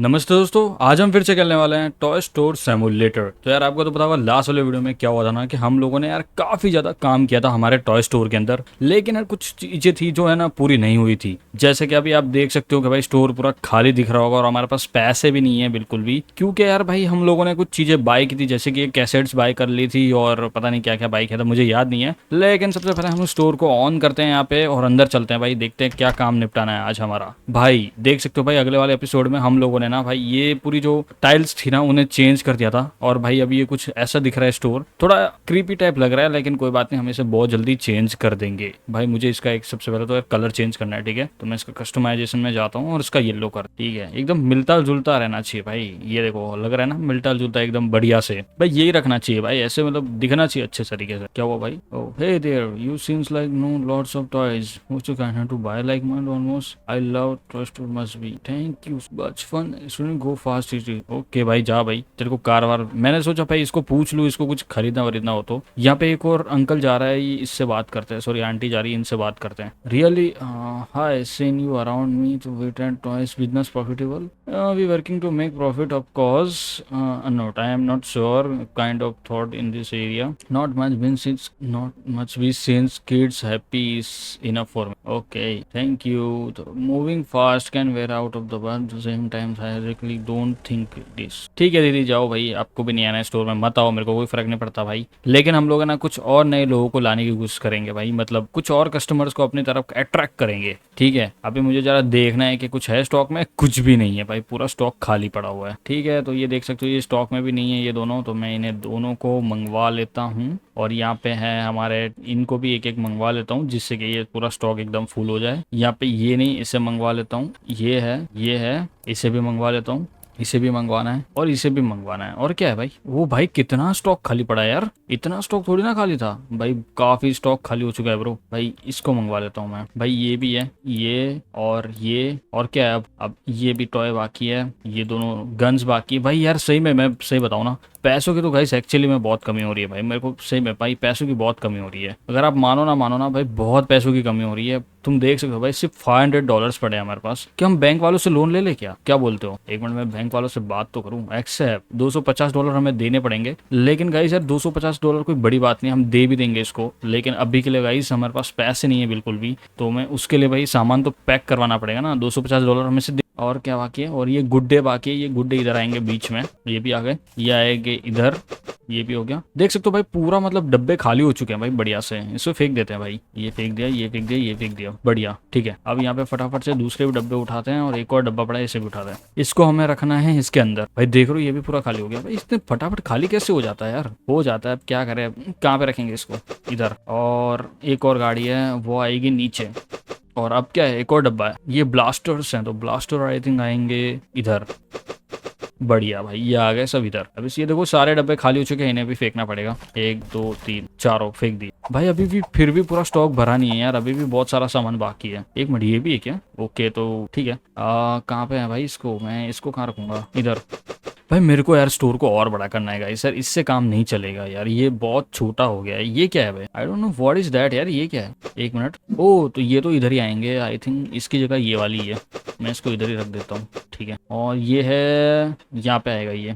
नमस्ते दोस्तों, आज हम फिर से खेलने वाले हैं टॉय स्टोर सिमुलेटर। तो यार आपको तो पता होगा लास्ट वाले वीडियो में क्या हुआ था ना कि हम लोगों ने यार काफी ज्यादा काम किया था हमारे टॉय स्टोर के अंदर, लेकिन यार कुछ चीजें थी जो है ना पूरी नहीं हुई थी। जैसे कि अभी आप देख सकते हो कि भाई स्टोर पूरा खाली दिख रहा होगा और हमारे पास पैसे भी नहीं है बिल्कुल भी, क्योंकि यार भाई हम लोगों ने कुछ चीजें बाय की थी, जैसे कि कैसेट्स बाय कर ली थी और पता नहीं क्या क्या बाय किया था, मुझे याद नहीं है। लेकिन सबसे पहले हम स्टोर को ऑन करते हैं यहाँ पे और अंदर चलते हैं भाई, देखते हैं क्या काम निपटाना है आज हमारा। भाई देख सकते हो भाई अगले वाले एपिसोड में हम लोगों ने ना भाई ये पूरी जो टाइल्स थी ना उन्हें चेंज कर दिया था और भाई अभी ये कुछ ऐसा दिख रहा है स्टोर, थोड़ा क्रीपी टाइप लग रहा है, लेकिन कोई बात नहीं, हम इसे बहुत जल्दी चेंज कर देंगे। भाई मुझे इसका एक सबसे पहले तो कलर चेंज करना है, ठीक है। तो मैं इसका कस्टमाइजेशन में जाता हूँ और इसका येलो कर, ठीक है, एकदम मिलता जुलता रहना चाहिए भाई। ये देखो लग रहा है ना मिलता जुलता एकदम बढ़िया से, भाई यही रखना चाहिए भाई, ऐसे मतलब दिखना चाहिए अच्छे तरीके से। क्या हुआ भाई? Oh hey there, you seems like no lots of toys which you can have to buy like mine almost. I love toy store must be, thank you much fun, shouldn't go fast easy. Okay भाई जा भाई, तेरे को car वार, मैंने सोचा भाई इसको पूछ लूँ, इसको कुछ खरीदना वरीदना हो तो। यहाँ पे एक और अंकल जा रहा है, इससे बात करते हैं, सॉरी आंटी जा रही है, इनसे बात करते हैं। Really hi, seen you around me to wait and toys business profitable, we working to make profit of course, note I am not sure kind of thought in this area, not much means it's not much we since kids happy is enough for me. Okay thank you. Moving fast can wear out of the world same time I really don't think this. ठीक है दीदी जाओ भाई, आपको भी नहीं आना है स्टोर में, मत आओ, मेरे को कोई फर्क नहीं पड़ता भाई। लेकिन हम लोग है ना कुछ और नए लोगों को लाने की कोशिश करेंगे भाई, मतलब कुछ और कस्टमर्स को अपनी तरफ अट्रैक्ट करेंगे, ठीक है। अभी मुझे जरा देखना है कि कुछ है स्टॉक में, कुछ भी नहीं है भाई, पूरा स्टॉक खाली पड़ा हुआ है, ठीक है। तो ये देख सकते हो ये स्टॉक में भी नहीं है ये दोनों, तो मैं इन्हें दोनों को मंगवा लेता हूँ और यहाँ पे है हमारे, इनको भी एक एक मंगवा लेता हूँ जिससे कि ये पूरा स्टॉक एकदम फुल हो जाए। यहाँ पे ये नहीं, इसे मंगवा लेता हूँ, ये है, इसे भी मंगवा लेता हूँ, इसे भी मंगवाना है और इसे भी मंगवाना है। और क्या है भाई, वो भाई कितना स्टॉक खाली पड़ा है यार, इतना स्टॉक थोड़ी ना खाली था भाई, काफी स्टॉक खाली हो चुका है ब्रो। भाई इसको मंगवा लेता हूँ मैं भाई, ये भी है, ये और क्या है, अब ये भी टॉय बाकी है, ये दोनों गन्स बाकी है। भाई यार सही में मैं सही बताऊँ ना, पैसों की तो गाइस एक्चुअली में बहुत कमी हो रही है भाई, मेरे को सही में भाई पैसों की बहुत कमी हो रही है। अगर आप मानो ना भाई, बहुत पैसों की कमी हो रही है। तुम देख सकते हो भाई सिर्फ $500 पड़े हैं हमारे पास, क्या हम बैंक वालों से लोन ले क्या बोलते हो? एक मिनट में बैंक वालों से बात तो करूं। एक्सेप्ट $250 हमें देने पड़ेंगे, लेकिन गाइस यार $250 कोई बड़ी बात नहीं, हम दे भी देंगे इसको, लेकिन अभी के लिए गाइस हमारे पास पैसे नहीं है बिल्कुल भी, तो मैं उसके लिए भाई सामान तो पैक करवाना पड़ेगा ना। $250 हमें से और क्या बाकी है, और ये गुड्डे बाकी है, ये गुड्डे इधर आएंगे बीच में, ये भी आ गए, ये आएंगे इधर, ये भी हो गया। देख सकते हो भाई पूरा मतलब डब्बे खाली हो चुके हैं भाई बढ़िया से, इसको फेंक देते हैं भाई, ये फेंक दिया, ये फेंक दिया, ये फेंक दिया, बढ़िया ठीक है। अब यहाँ पे फटाफट से दूसरे भी डब्बे उठाते हैं और एक और डब्बा पड़ा है इसे भी उठाते हैं, इसको हमें रखना है इसके अंदर। भाई देख रहे हो ये भी पूरा खाली हो गया भाई, इतने फटाफट खाली कैसे हो जाता है यार, हो जाता है, अब क्या करें, कहाँ पे रखेंगे इसको, इधर। और एक और गाड़ी है वो आएगी नीचे, और अब क्या है, एक और डब्बा है, ये ब्लास्टर्स हैं, तो ब्लास्टर आई थिंक आएंगे इधर, बढ़िया भाई ये आ गए सब इधर। अब इस ये देखो सारे डब्बे खाली हो चुके हैं, इन्हें भी फेंकना पड़ेगा, 1 2 3 चारों फेंक दिए भाई। अभी भी फिर भी पूरा स्टॉक भरा नहीं है यार, अभी भी बहुत सारा सामान बाकी है। एक मिनट ये भी है क्या? ओके तो ठीक है, कहाँ पे है भाई, इसको मैं इसको कहाँ रखूंगा, इधर। भाई मेरे को यार स्टोर को और बड़ा करना है गाइस, सर इससे काम नहीं चलेगा यार, ये बहुत छोटा हो गया है। ये क्या है भाई, I don't know what is that यार, ये क्या है, एक मिनट। ओ तो ये तो इधर ही आएंगे आई थिंक, इसकी जगह ये वाली है, मैं इसको इधर ही रख देता हूँ, ठीक है। और ये है यहाँ पे आएगा ये,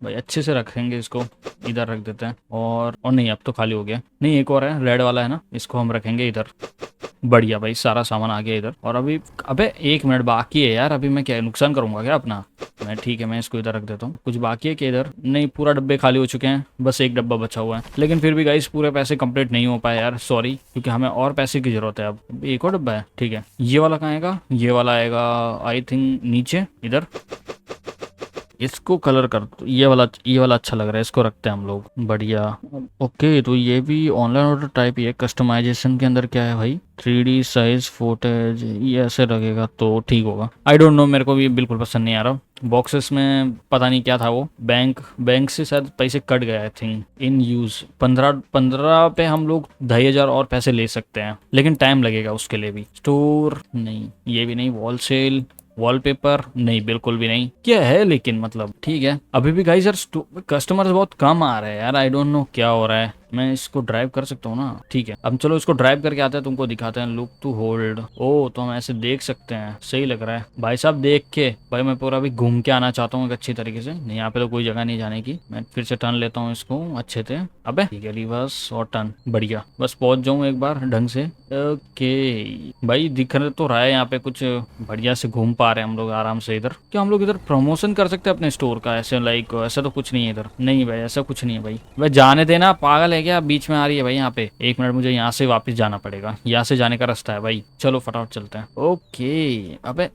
भाई अच्छे से रखेंगे इसको, इधर रख देते हैं। और नहीं अब तो खाली हो गया, नहीं एक और है, रेड वाला है ना, इसको हम रखेंगे इधर, बढ़िया भाई सारा सामान आ गया इधर। और अभी अबे 1 मिनट बाकी है यार, अभी मैं क्या नुकसान करूंगा क्या अपना, मैं ठीक है मैं इसको इधर रख देता हूँ। कुछ बाकी है कि इधर? नहीं पूरा डब्बे खाली हो चुके हैं, बस एक डब्बा बचा हुआ है, लेकिन फिर भी गाइस पूरे पैसे कंप्लीट नहीं हो पाए यार, सॉरी, क्योंकि हमें और पैसे की जरूरत है। अब एक और डब्बा है, ठीक है। ये वाला कहाँ आएगा? ये वाला आएगा आई थिंक नीचे इधर, इसको कलर कर, ये वाला अच्छा लग रहा है, इसको रखते हैं हम लोग, बढ़िया। ओके तो ये भी ऑनलाइन ऑर्डर टाइप ही है, कस्टमाइजेशन के अंदर क्या है भाई, 3D साइज फुटेज, ये ऐसे लगेगा तो ठीक होगा। आई डोंट नो, मेरे को भी बिल्कुल पसंद नहीं आ रहा। बॉक्सेस में पता नहीं क्या था वो, बैंक से शायद पैसे कट गए आई थिंक। इन यूज 15 पे हम लोग 2500 और पैसे ले सकते हैं, लेकिन टाइम लगेगा उसके लिए भी। स्टोर नहीं, ये भी नहीं, वॉल सेल, वॉलपेपर नहीं, बिल्कुल भी नहीं। क्या है लेकिन मतलब ठीक है, अभी भी गाइस यार कस्टमर्स बहुत कम आ रहे हैं यार, आई डोंट नो क्या हो रहा है, मैं इसको ड्राइव कर सकता हूँ ना, ठीक है। अब चलो इसको ड्राइव करके आते हैं, तुमको दिखाते हैं। लुक टू होल्ड, ओ तो हम ऐसे देख सकते हैं, सही लग रहा है भाई साहब देख के। भाई मैं पूरा अभी घूम के आना चाहता हूँ एक अच्छी तरीके से। नहीं यहाँ पे तो कोई जगह नहीं जाने की। मैं फिर से टर्न लेता हूँ इसको अच्छे से। अबे ठीक है, रिवर्स और टर्न, बढ़िया। बस पहुंच जाऊँ एक बार ढंग से। ओके भाई दिख तो रहा है यहाँ पे कुछ, बढ़िया से घूम पा रहे हैं हम लोग आराम से इधर। क्या हम लोग इधर प्रमोशन कर सकते हैं अपने स्टोर का? ऐसे लाइक ऐसा तो कुछ नहीं है इधर। नहीं भाई ऐसा कुछ नहीं है भाई। भाई जाने देना, पागल है क्या? बीच में आ रही है भाई यहाँ पे। एक मिनट, मुझे यहाँ से वापस जाना पड़ेगा। यहाँ से जाने का रास्ता है भाई। चलो फटाफट चलते हैं। ओके अबे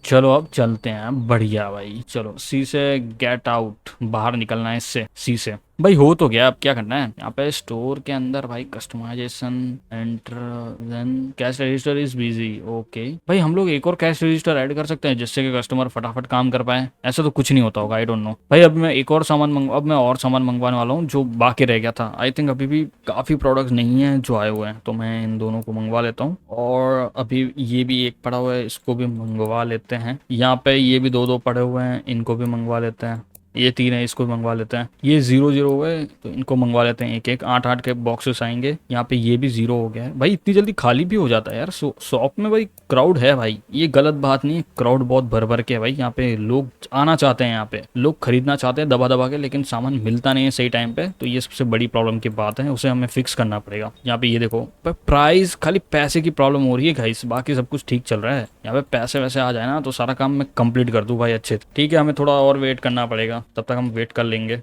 चलो अब चलते हैं। बढ़िया भाई चलो, सी से गेट आउट, बाहर निकलना है इससे, सी से। भाई हो तो गया, अब क्या करना है यहाँ पे स्टोर के अंदर भाई? Customization, enter, then cash register is busy. Okay भाई हम लोग एक और कैश रजिस्टर ऐड कर सकते हैं जिससे कि कस्टमर फटाफट काम कर पाए। ऐसा तो कुछ नहीं होता होगा, आई डोंट नो भाई। अब मैं एक और सामान अब मैं और सामान मंगवाने वाला हूँ जो बाकी रह गया था। आई थिंक अभी भी काफी प्रोडक्ट्स नहीं है जो आए हुए हैं, तो मैं इन दोनों को मंगवा लेता हूँ। और अभी ये भी एक पड़ा हुआ है, इसको भी मंगवा लेते हैं। यहाँ पे ये भी दो दो पड़े हुए हैं, इनको भी मंगवा लेते हैं। ये 3 है, इसको मंगवा लेते हैं। ये 0-0 हुए तो इनको मंगवा लेते हैं। एक एक 8-8 के बॉक्सेस आएंगे। यहाँ पे ये भी 0 हो गया है भाई। इतनी जल्दी खाली भी हो जाता है यार शॉप में भाई। क्राउड है भाई, ये गलत बात नहीं है, क्राउड बहुत भर भर के है भाई। यहाँ पे लोग आना चाहते हैं, यहाँ पे लोग खरीदना चाहते हैं दबा दबा के, लेकिन सामान मिलता नहीं है सही टाइम पे। तो ये सबसे बड़ी प्रॉब्लम की बात है, उसे हमें फिक्स करना पड़ेगा। यहाँ पे ये देखो प्राइस, खाली पैसे की प्रॉब्लम हो रही है गाइस, बाकी सब कुछ ठीक चल रहा है। यहाँ पे पैसे वैसे आ जाए ना तो सारा काम मैं कंप्लीट कर दूं भाई अच्छे। ठीक है हमें थोड़ा और वेट करना पड़ेगा, तब तक हम वेट कर लेंगे।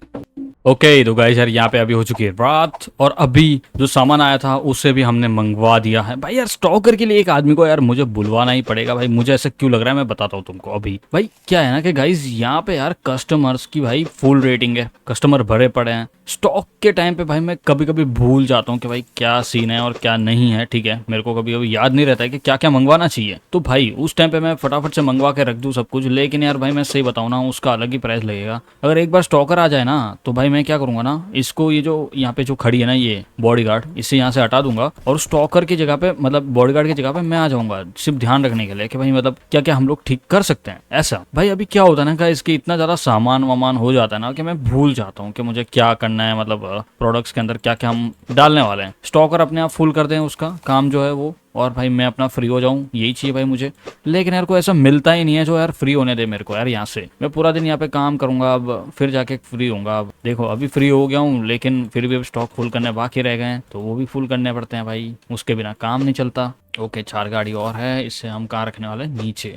ओके तो गाइस यार यहाँ पे अभी हो चुकी है रात, और अभी जो सामान आया था उसे भी हमने मंगवा दिया है भाई। यार स्टॉकर के लिए एक आदमी को यार मुझे बुलवाना ही पड़ेगा भाई। मुझे ऐसा क्यों लग रहा है मैं बताता हूँ तुमको अभी। भाई क्या है ना कि गाइस यहाँ पे यार कस्टमर्स की भाई फुल रेटिंग है, कस्टमर भरे पड़े हैं। स्टॉक के टाइम पे भाई मैं कभी कभी भूल जाता हूँ कि भाई क्या सीन है और क्या नहीं है। ठीक है मेरे को कभी कभी याद नहीं रहता है कि क्या क्या मंगवाना चाहिए, तो भाई उस टाइम पे मैं फटाफट से मंगवा के रख दूँ सब कुछ। लेकिन यार भाई मैं सही बताऊँ ना, उसका अलग ही प्राइस लगेगा। अगर एक बार स्टॉकर आ जाए ना तो भाई मैं क्या करूंगा ना, इसको ये जो यहाँ पे जो खड़ी है ना ये बॉडीगार्ड, इसे यहाँ से हटा दूंगा और स्टॉकर की जगह पे, मतलब बॉडीगार्ड की जगह पे मैं आ जाऊंगा, सिर्फ ध्यान रखने के लिए कि भाई मतलब क्या क्या हम लोग ठीक कर सकते हैं। ऐसा भाई अभी क्या होता है ना, इसके इतना ज्यादा सामान वामान हो जाता है ना कि मैं भूल जाता हूँ कि मुझे क्या करना है, मतलब प्रोडक्ट्स के अंदर क्या क्या हम डालने वाले हैं। स्टॉकर अपने आप फुल कर दें उसका काम जो है वो, और भाई मैं अपना फ्री हो जाऊं, यही चाहिए भाई मुझे। लेकिन यार कोई ऐसा मिलता ही नहीं है जो यार फ्री होने दे मेरे को यार। यहाँ से मैं पूरा दिन यहाँ पे काम करूंगा, अब फिर जाके फ्री होऊंगा। अब देखो अभी फ्री हो गया हूँ, लेकिन फिर भी अब स्टॉक फुल करने बाकी रह गए हैं, तो वो भी फुल करने पड़ते हैं भाई, उसके बिना काम नहीं चलता। ओके 4 गाड़ी और है, इससे हम कहाँ रखने वाले, नीचे।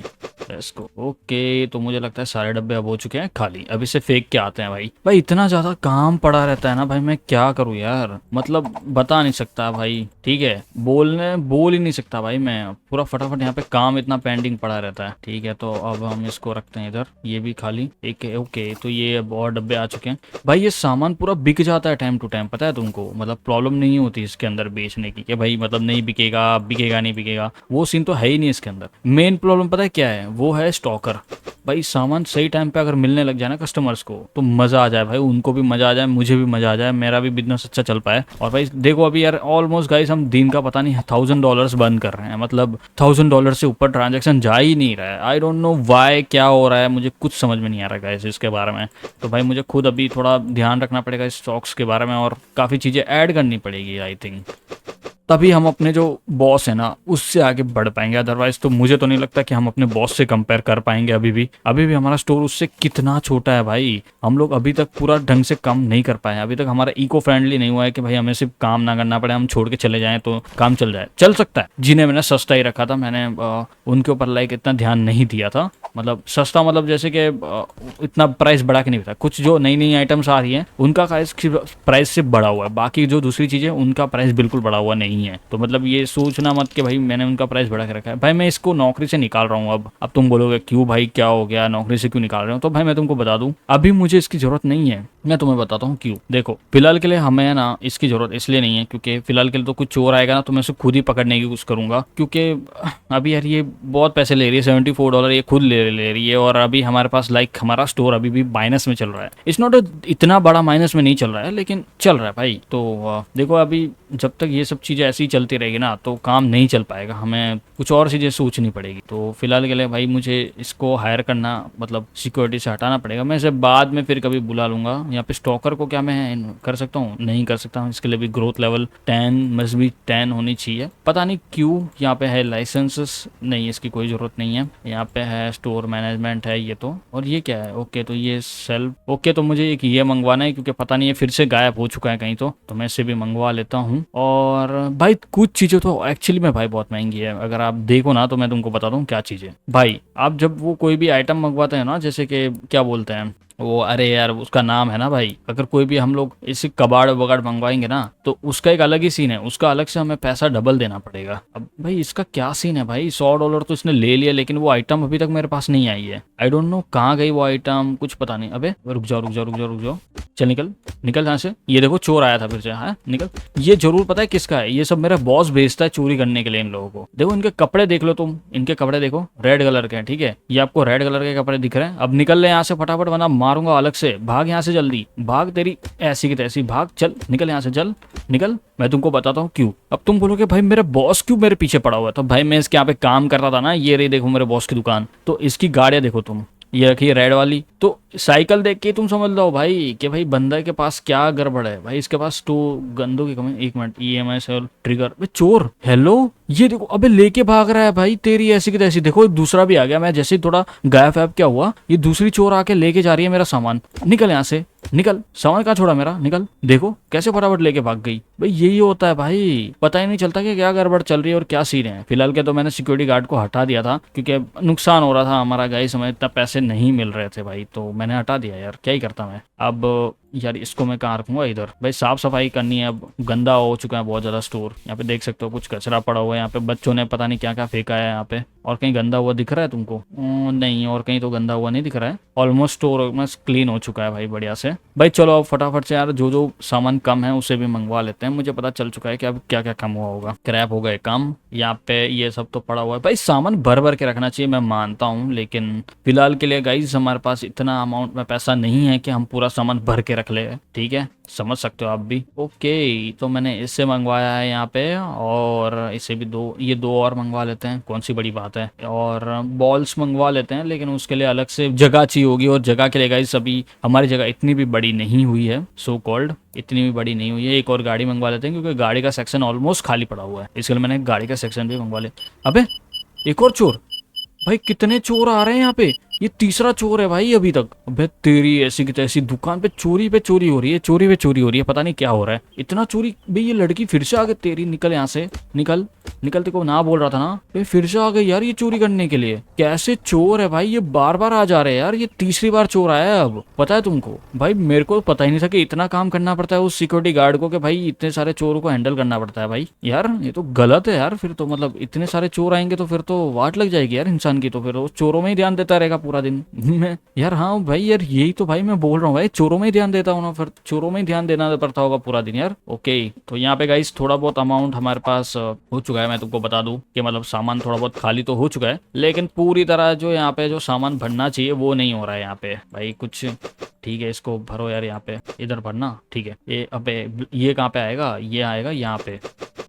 इसको ओके, तो मुझे लगता है सारे डब्बे अब हो चुके हैं खाली। अब इसे फेंक के आते हैं भाई। भाई इतना ज्यादा काम पड़ा रहता है ना भाई, मैं क्या करूँ यार, मतलब बता नहीं सकता भाई। ठीक है बोल ही नहीं सकता भाई मैं, पूरा फटाफट यहाँ पे काम इतना पेंडिंग पड़ा रहता है। ठीक है तो अब हम इसको रखते हैं इधर, ये भी खाली एक है। ओके तो ये अब और डब्बे आ चुके हैं भाई। ये सामान पूरा बिक जाता है टाइम टू टाइम, पता है तुमको, मतलब प्रॉब्लम नहीं होती इसके अंदर बेचने की कि भाई मतलब नहीं बिकेगा बिकेगा नहीं बिकेगा, वो सीन तो है ही नहीं इसके अंदर। मेन प्रॉब्लम पता है क्या है, वो है स्टॉकर। भाई सामान सही टाइम पे अगर मिलने लग जाए ना कस्टमर्स को तो मजा आ जाए भाई, उनको भी मजा आ जाए, मुझे भी मजा आ जाए, मेरा भी बिजनेस अच्छा चल पाए। और भाई देखो अभी यार ऑलमोस्ट गाइस हम दिन का पता नहीं $1000 बंद कर रहे हैं, मतलब $1000 से ऊपर ट्रांजेक्शन जा ही नहीं रहा है। आई डोंट नो वाई, क्या हो रहा है मुझे कुछ समझ में नहीं आ रहा गाइस इसके बारे में। तो भाई मुझे खुद अभी थोड़ा ध्यान रखना पड़ेगा इस स्टॉक्स के बारे में, और काफ़ी चीज़ें ऐड करनी पड़ेगी आई थिंक, तभी हम अपने जो बॉस है ना उससे आगे बढ़ पाएंगे। अदरवाइज तो मुझे तो नहीं लगता कि हम अपने बॉस से कंपेयर कर पाएंगे। अभी भी हमारा स्टोर उससे कितना छोटा है भाई। हम लोग अभी तक पूरा ढंग से काम नहीं कर पाए, अभी तक हमारा इको फ्रेंडली नहीं हुआ है कि भाई हमें सिर्फ काम ना करना पड़े, हम छोड़ के चले जाएं तो काम चल जाए। चल सकता है, जिन्हें मैंने सस्ता ही रखा था, मैंने उनके ऊपर लाइक इतना ध्यान नहीं दिया था। मतलब सस्ता मतलब जैसे कि इतना प्राइस बढ़ा के नहीं था। कुछ जो नई नई आइटम्स आ रही हैं उनका प्राइस से बढ़ा हुआ है, बाकी जो दूसरी चीजें उनका प्राइस बिल्कुल बढ़ा हुआ नहीं है। तो मतलब ये सोचना मत कि भाई मैंने उनका प्राइस बढ़ा के रखा है। भाई मैं इसको नौकरी से निकाल रहा हूँ। अब तुम बोलोगे क्यों भाई क्या हो गया, नौकरी से क्यों निकाल रहे हो, तो भाई मैं तुमको बता दूं अभी मुझे इसकी जरूरत नहीं है। मैं तुम्हें बताता हूँ क्यों। देखो फिलहाल के लिए हमें ना इसकी जरूरत इसलिए नहीं है क्योंकि फिलहाल के लिए तो कुछ चोर आएगा ना तो मैं उसे खुद ही पकड़ने की कोशिश करूंगा, क्योंकि अभी यार ये बहुत पैसे ले रही है, $74 ये खुद ले रही है। और अभी हमारे पास लाइक हमारा स्टोर अभी भी माइनस में चल रहा है। इट्स नॉट इतना बड़ा माइनस में नहीं चल रहा है, लेकिन चल रहा है भाई। तो देखो अभी जब तक ये सब चीज़ें ऐसी चलती रहेगी ना तो काम नहीं चल पाएगा, हमें कुछ और चीज़ें सोचनी पड़ेगी। तो फिलहाल के लिए भाई मुझे इसको हायर करना मतलब सिक्योरिटी से हटाना पड़ेगा। मैं इसे बाद में फिर कभी बुला लूँगा। यहाँ पे स्टॉकर को क्या मैं कर सकता हूँ? नहीं कर सकता हूँ। इसके लिए भी ग्रोथ लेवल 10 मस्ट बी 10 होनी चाहिए। पता नहीं क्यों यहाँ पे है लाइसेंसेस, नहीं इसकी कोई ज़रूरत नहीं है। यहाँ पे है स्टोर मैनेजमेंट है ये तो, और ये क्या है? ओके तो ये सेल्फ, ओके तो मुझे एक ये मंगवाना है क्योंकि पता नहीं है फिर से गायब हो चुका है कहीं, तो मैं इसे भी मंगवा लेता हूँ। और भाई कुछ चीज़ें तो एक्चुअली में भाई बहुत महंगी है, अगर आप देखो ना तो मैं तुमको बता दूँ क्या चीज़ें। भाई आप जब वो कोई भी आइटम मंगवाते हैं ना, जैसे कि क्या बोलते हैं वो, अरे यार उसका नाम है ना भाई, अगर कोई भी हम लोग इसे कबाड़ वबाड़ मंगवाएंगे ना तो उसका एक अलग ही सीन है, उसका अलग से हमें पैसा डबल देना पड़ेगा। अब भाई इसका क्या सीन है भाई? $100 तो इसने ले लिया लेकिन वो आइटम अभी तक मेरे पास नहीं आई है। आई डोंट नो कहाँ गई वो आइटम, कुछ पता नहीं। अबे रुक जाओ रुक जाओ रुक जाओ रुक जाओ, चल निकल निकल यहाँ से। ये देखो चोर आया था फिर से, हाँ निकल। ये जरूर पता है किसका है, ये सब मेरा बॉस भेजता है चोरी करने के लिए इन लोगों को। देखो इनके कपड़े देख लो तुम, इनके कपड़े देखो रेड कलर के हैं, ठीक है? ये आपको रेड कलर के कपड़े दिख रहे हैं? अब निकल ले यहाँ से फटाफट वरना मारूंगा अलग से। भाग यहाँ से जल्दी भाग, तेरी ऐसी की तैसी भाग, चल निकल यहाँ से, चल निकल। मैं तुमको बताता हूँ क्यों। अब तुम बोलोगे भाई मेरा बॉस क्यों मेरे पीछे पड़ा हुआ है, तो भाई मैं इसके यहाँ पे काम कर रहा था ना, ये रही देखो मेरे बॉस की दुकान, तो इसकी गाड़ियाँ देखो तुम, ये रखी रेड वाली, तो साइकिल देख के तुम समझ लो भाई कि भाई बंदा के पास क्या गड़बड़ है। भाई इसके पास तो गंदों की कमी। एक मिनट, EMI सेल ट्रिगर, भाई चोर, हेलो ये देखो, अबे लेके भाग रहा है भाई, तेरी ऐसी की तैसी। देखो दूसरा भी आ गया, मैं जैसे ही थोड़ा गायब फैब क्या हुआ, ये दूसरी चोर आके लेके जा रही है मेरा सामान। निकल यहाँ से निकल, सामान कहाँ छोड़ा मेरा, निकल। देखो कैसे फटाफट लेके भाग गई। भाई यही होता है भाई, पता ही नहीं चलता कि क्या गड़बड़ चल रही है और क्या सीन है। फिलहाल के तो मैंने सिक्योरिटी गार्ड को हटा दिया था क्योंकि नुकसान हो रहा था हमारा, गाइस हमें इतना पैसे नहीं मिल रहे थे भाई, तो मैंने हटा दिया यार, क्या ही करता मैं अब। यार इसको मैं कहाँ रखूंगा? इधर भाई साफ सफाई करनी है, अब गंदा हो चुका है बहुत ज्यादा स्टोर। यहाँ पे देख सकते हो कुछ कचरा पड़ा हुआ है, यहाँ पे बच्चों ने पता नहीं क्या क्या फेंका है यहाँ पे। और कहीं गंदा हुआ दिख रहा है तुमको? नहीं, और कहीं तो गंदा हुआ नहीं दिख रहा है। ऑलमोस्ट स्टोर क्लीन हो चुका है भाई बढ़िया से। भाई चलो अब फटाफट से यार जो जो सामान कम है उसे भी मंगवा लेते हैं। मुझे पता चल चुका है कि अब क्या क्या कम हुआ होगा। क्रैप हो गए कम, यहाँ पे ये सब तो पड़ा हुआ है। भाई सामान भर भर के रखना चाहिए मैं मानता हूँ, लेकिन फिलहाल के लिए गाइज हमारे पास इतना अमाउंट में पैसा नहीं है कि हम पूरा सामान भर के रख ले, ठीक है? समझ सकते हो आप भी। ओके तो मैंने इससे मंगवाया है यहाँ पे, और इसे भी ये दो और मंगवा लेते हैं, कौन सी बड़ी बात है। और बॉल्स मंगवा लेते हैं, लेकिन उसके लिए अलग से जगह चाहिए होगी, और जगह के लिए गाइस अभी हमारी जगह इतनी भी बड़ी नहीं हुई है, सो कॉल्ड इतनी भी बड़ी नहीं हुई है। एक और गाड़ी मंगवा लेते हैं क्योंकि गाड़ी का सेक्शन ऑलमोस्ट खाली पड़ा हुआ है, इसके लिए मैंने गाड़ी का सेक्शन भी मंगवा लिया। अबे एक और चोर, भाई कितने चोर आ रहे हैं यहाँ पे, ये तीसरा चोर है भाई अभी तक। अबे तेरी ऐसी की तैसी, दुकान पे चोरी हो रही है, चोरी पे चोरी हो रही है, पता नहीं क्या हो रहा है इतना चोरी। भाई ये लड़की फिर से आ गई, तेरी निकल यहाँ से निकल निकल, तेरे को ना बोल रहा था ना। भाई फिर से आ गई यार ये चोरी करने के लिए। कैसे चोर है भाई ये, बार बार आ जा रहे हैं यार, ये तीसरी बार चोर आया है अब, पता है तुमको? भाई मेरे को पता ही नहीं था कि इतना काम करना पड़ता है उस सिक्योरिटी गार्ड को, कि भाई इतने सारे चोरों को हैंडल करना पड़ता है। भाई यार ये तो गलत है यार, फिर तो मतलब इतने सारे चोर आएंगे तो फिर तो वाट लग जाएगी यार इंसान की, तो फिर वो चोरों में ही ध्यान देता रहेगा पूरा दिन में यार। हाँ भाई यार यही तो भाई मैं बोल रहा हूँ भाई, चोरों में ही ध्यान देता हूँ ना, फिर चोरों में ही ध्यान देना पड़ता होगा पूरा दिन यार। ओके तो यहाँ पे गाइस थोड़ा बहुत अमाउंट हमारे पास हो चुका है। मैं तुमको बता दूं कि मतलब सामान थोड़ा बहुत खाली तो हो चुका है, लेकिन पूरी तरह जो यहाँ पे जो सामान भरना चाहिए वो नहीं हो रहा है यहाँ पे भाई कुछ। ठीक है इसको भरो यार, यहाँ पे इधर भरना, ठीक है। ये अबे ये कहाँ पे आएगा? ये आएगा यहाँ पे,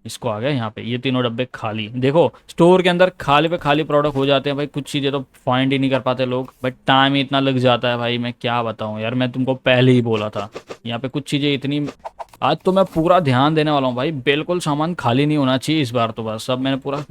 इसको आ गया यहाँ पे। ये तीनों डब्बे खाली, देखो स्टोर के अंदर खाली पे खाली प्रोडक्ट हो जाते हैं भाई। कुछ चीजें तो फाइंड ही नहीं कर पाते लोग, बट टाइम ही इतना लग जाता है भाई, मैं क्या बताऊं यार। मैं तुमको पहले ही बोला था यहाँ पे कुछ चीजें इतनी। आज तो मैं पूरा ध्यान देने वाला हूँ भाई, बिल्कुल सामान खाली नहीं होना चाहिए इस बार तो। बस सब मैंने पूरा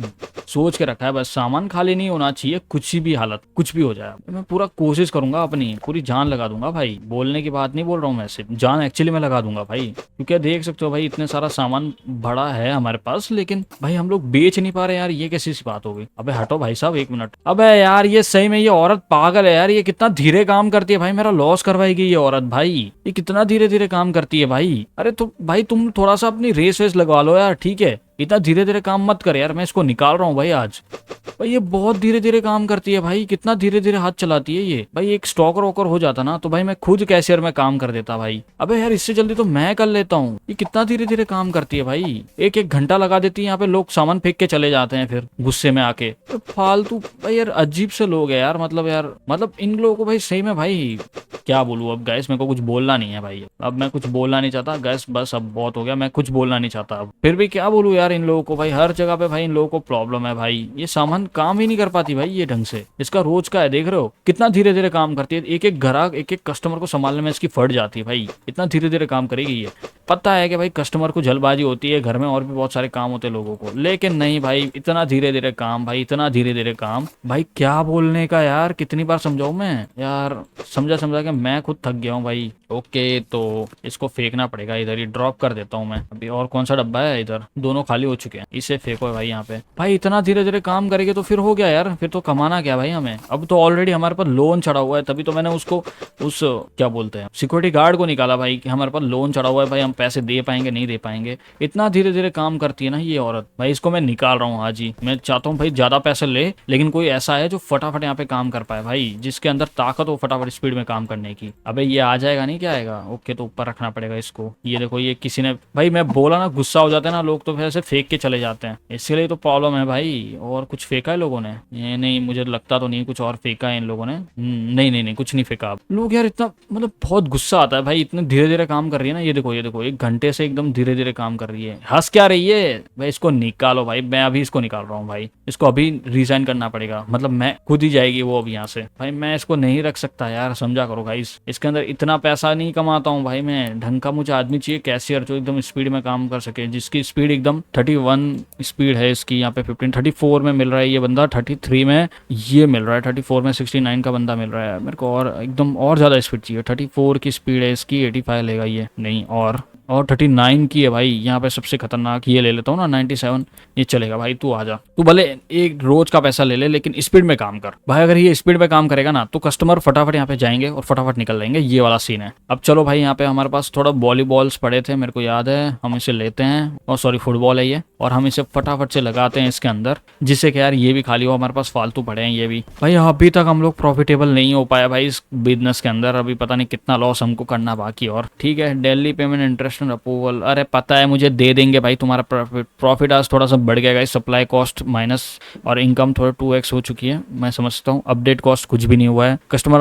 सोच के रखा है, बस सामान खाली नहीं होना चाहिए, कुछ भी हालत कुछ भी हो जाए। मैं पूरा कोशिश करूंगा, अपनी पूरी जान लगा दूंगा भाई। बोलने की बात नहीं बोल रहा हूँ मैं, सिर्फ जान एक्चुअली में लगा दूंगा भाई। क्योंकि देख सकते हो भाई इतने सारा सामान बड़ा है हमारे पास, लेकिन भाई हम लोग बेच नहीं पा रहे यार, ये कैसी सी बात हो गई। अबे हटो भाई साहब 1 मिनट। अबे यार ये सही में ये औरत पागल है यार, ये कितना धीरे काम करती है भाई, मेरा लॉस करवाएगी ये औरत भाई। ये कितना धीरे धीरे काम करती है भाई। अरे तो भाई तुम थोड़ा सा अपनी रेस वेस लगवा लो यार, ठीक है? इतना धीरे धीरे काम मत कर यार, मैं इसको निकाल रहा हूँ भाई आज। भाई ये बहुत धीरे धीरे काम करती है भाई, कितना धीरे धीरे हाथ चलाती है ये भाई। एक स्टॉकर वॉकर हो जाता ना तो भाई मैं खुद कैशियर में काम कर देता भाई। अबे यार इससे जल्दी तो मैं कर लेता हूँ, ये कितना धीरे धीरे काम करती है भाई। 1-1 घंटा लगा देती है यहाँ पे, लोग सामान फेंक के चले जाते हैं फिर गुस्से में आके। तो फालतू भाई यार, अजीब से लोग है यार, मतलब यार मतलब इन लोगों को भाई सही में भाई क्या बोलूँ अब गैस, मेरे को कुछ बोलना नहीं है भाई, अब मैं कुछ बोलना नहीं चाहता गैस, बस अब बहुत हो गया, मैं कुछ बोलना नहीं चाहता अब। फिर भी क्या बोलूँ यार इन लोगों को भाई, हर जगह पे भाई इन लोगों को प्रॉब्लम है भाई, ये सामान काम ही नहीं कर पाती भाई ये ढंग से। इसका रोज का है, देख रहे हो कितना धीरे धीरे काम करती है, एक एक ग्राहक एक एक कस्टमर को संभालने में इसकी फट जाती है भाई, इतना धीरे धीरे काम करेगी ये। पता है कि भाई कस्टमर को जल्दबाजी होती है, घर में और भी बहुत सारे काम होते हैं लोगों को, लेकिन नहीं भाई, इतना धीरे धीरे काम भाई, इतना धीरे धीरे काम भाई, क्या बोलने का यार, कितनी बार समझाऊं मैं यार, समझा समझा के मैं खुद थक गया हूँ भाई। ओके तो इसको फेंकना पड़ेगा, इधर ही ड्रॉप कर देता हूँ मैं अभी। और कौन सा डब्बा है, इधर दोनों खाली हो चुके हैं, इसे फेंको भाई यहाँ पे। भाई इतना धीरे धीरे काम करेंगे तो फिर हो गया यार, फिर तो कमाना क्या भाई हमें। अब तो ऑलरेडी हमारे पास लोन चढ़ा हुआ है, तभी तो मैंने उसको उस क्या बोलते हैं सिक्योरिटी गार्ड को निकाला भाई, कि हमारे पास लोन चढ़ा हुआ है भाई, हम पैसे दे पाएंगे नहीं दे पाएंगे। इतना धीरे धीरे काम करती है ना ये औरत भाई, इसको मैं निकाल रहा हूँ। हाँ जी, मैं चाहता हूँ भाई ज्यादा पैसे ले, लेकिन कोई ऐसा है जो फटाफट यहाँ पे काम कर पाए भाई, जिसके अंदर ताकत हो फटाफट स्पीड में काम करने की। अबे ये आ जाएगा नहीं, क्या आएगा। ओके तो ऊपर रखना पड़ेगा इसको। ये देखो ये किसी ने भाई, मैं बोला ना गुस्सा हो जाते हैं ना लोग, तो फिर ऐसे फेंक के चले जाते हैं, इसलिए तो प्रॉब्लम है भाई। और कुछ फेंका है लोगों ने, ये नहीं मुझे लगता तो नहीं कुछ और फेंका है इन लोगों ने। नहीं नहीं नहीं कुछ नहीं फेंका। लोग यार इतना मतलब बहुत गुस्सा आता है भाई, इतने धीरे धीरे काम कर रही है ना। ये देखो ये देखो 1 घंटे से एकदम धीरे धीरे काम कर रही है, हंस क्या रही है भाई। इसको निकालो भाई, मैं अभी इसको निकाल रहा हूँ भाई, इसको अभी रिजाइन करना पड़ेगा, मतलब मैं खुद ही जाएगी वो अभी यहाँ से भाई। मैं इसको नहीं रख सकता यार, समझा करो भाई, इसके अंदर इतना पैसा नहीं कमाता हूँ भाई मैं। ढंग का मुझे आदमी चाहिए कैशियर, जो एकदम स्पीड में काम कर सके, जिसकी स्पीड एकदम 31 स्पीड है इसकी, यहाँ पे 15 34 में मिल रहा है ये बंदा, 33 में ये मिल रहा है, 34 में 69 का बंदा मिल रहा है मेरे को। और एकदम और ज्यादा स्पीड चाहिए, 34 की स्पीड है इसकी, 85 लेगा ये नहीं, और 39 की है भाई यहाँ पे। सबसे खतरनाक ये ले लेता हूँ ना 97, ये चलेगा भाई। तू आ जा, तू भले एक रोज का पैसा ले ले, लेकिन स्पीड में काम कर भाई। अगर ये स्पीड में काम करेगा ना तो कस्टमर फटाफट यहाँ पे जाएंगे और फटाफट निकल जाएंगे, ये वाला सीन है। अब चलो भाई, यहाँ पे हमारे पास थोड़ा वॉलीबॉल्स पड़े थे मेरे को याद है, हम इसे लेते हैं, और सॉरी फुटबॉल है ये, और हम इसे फटाफट से लगाते हैं इसके अंदर, जिससे कि यार ये भी खाली हो, हमारे पास फालतू पड़े हैं ये भी। भाई अभी तक हम लोग प्रॉफिटेबल नहीं हो पाया भाई इस बिजनेस के अंदर, अभी पता नहीं कितना लॉस हमको करना बाकी। और ठीक है, डेली पेमेंट इंटरेस्ट अप्रूवल, अरे पता है मुझे दे देंगे भाई तुम्हारा प्रॉफिट आज थोड़ा सा बढ़ गया, सप्लाई कॉस्ट माइनस और इनकम थोड़ा 2x हो चुकी है, मैं समझता हूँ। अपडेट कॉस्ट कुछ भी नहीं हुआ है, कस्टमर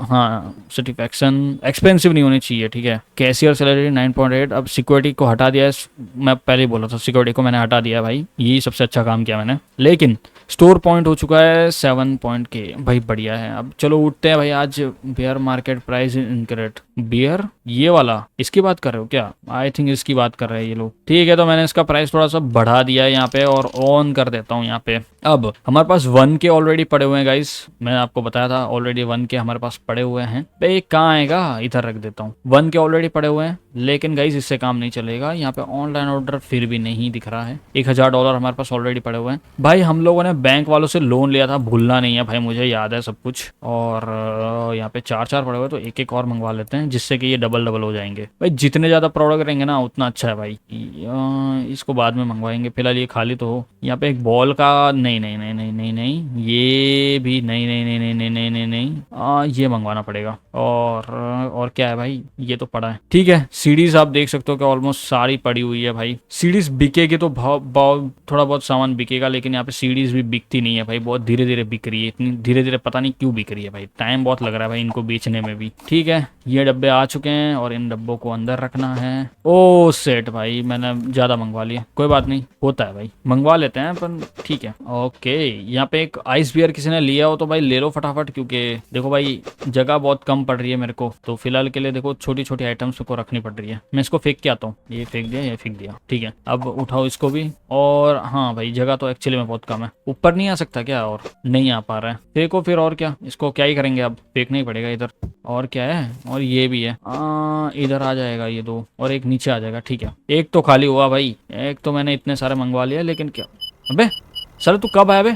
हाँ सेटिस्फैक्शन एक्सपेंसिव नहीं होनी चाहिए, ठीक है। कैशियर सैलरी 9.8, अब सिक्योरिटी को हटा दिया है, मैं पहले ही बोला था सिक्योरिटी को मैंने हटा दिया है भाई, यही सबसे अच्छा काम किया मैंने। लेकिन स्टोर पॉइंट हो चुका है 7 पॉइंट के भाई, बढ़िया है। अब चलो उठते हैं भाई, आज bear market price incorrect, bear ये वाला इसकी बात कर रहे हो क्या, आई थिंक इसकी बात कर रहे हैं ये लोग। ठीक है तो मैंने इसका प्राइस थोड़ा सा बढ़ा दिया है यहाँ पे, और ऑन कर देता हूँ यहाँ पे। अब हमारे पास 1 के ऑलरेडी पड़े हुए हैं गाइस, मैंने आपको बताया था ऑलरेडी 1 के हमारे पास पड़े हुए हैं भाई। कहाँ आएगा, इधर रख देता हूँ। 1 के ऑलरेडी पड़े हुए हैं, लेकिन गाइस इससे काम नहीं चलेगा। यहाँ पे ऑनलाइन ऑर्डर फिर भी नहीं दिख रहा है। $1000 हमारे पास ऑलरेडी पड़े हुए हैं भाई। हम लोगों ने बैंक वालों से लोन लिया था, भूलना नहीं है भाई, मुझे याद है सब कुछ। और यहाँ पे 4 पड़े हुए, तो एक और मंगवा लेते हैं, जिससे कि ये डबल हो जाएंगे भाई। जितने ज्यादा प्रोडक्ट रहेंगे ना उतना अच्छा है भाई। इसको बाद में मंगवाएंगे, फिलहाल ये खाली तो हो। यहाँ पे एक बॉल का नहीं नहीं नहीं नहीं नहीं नहीं, ये भी नहीं नहीं नहीं नहीं नहीं नहीं नहीं नहीं, ये मंगवाना पड़ेगा। और क्या है भाई, ये तो पड़ा है। ठीक है, सीडीज आप देख सकते हो कि ऑलमोस्ट सारी पड़ी हुई है भाई। सीडीज बिकेगी तो थोड़ा बहुत सामान बिकेगा, लेकिन यहाँ पे सीडीज भी बिकती नहीं है भाई, बहुत धीरे धीरे बिक रही है, इतनी धीरे धीरे पता नहीं क्यों बिक रही है भाई। टाइम बहुत लग रहा है भाई इनको बेचने में भी। ठीक है, ये डब्बे आ चुके हैं और इन डब्बों को अंदर रखना है। ओ सेट भाई, मैंने ज्यादा मंगवा लिया, कोई बात नहीं, होता है भाई, मंगवा लेते हैं पर ठीक है। ओके, यहाँ पे एक आइस बियर किसी ने लिया हो तो भाई ले लो फटाफट, क्योंकि देखो भाई जगह बहुत कम पड़ रही है मेरे को, तो फिलहाल के लिए देखो छोटी छोटी आइटम्स को रखनी पड़ रही है। मैं इसको फेंक के आता हूँ, ये फेंक दिया, ये फेंक दिया। ठीक है, अब उठाओ इसको भी। और हाँ भाई, जगह तो एक्चुअली में बहुत कम है, ऊपर नहीं आ सकता क्या, और नहीं आ पा रहा है। फेंको फिर, और क्या, इसको क्या ही करेंगे, अब फेंकना ही पड़ेगा इधर। और क्या है, और ये भी है, इधर आ जाएगा ये 2, और एक नीचे आ जाएगा। ठीक है, एक तो खाली हुआ भाई, एक तो मैंने इतने सारे मंगवा लिया, लेकिन क्या, अबे सर तू कब आया बे,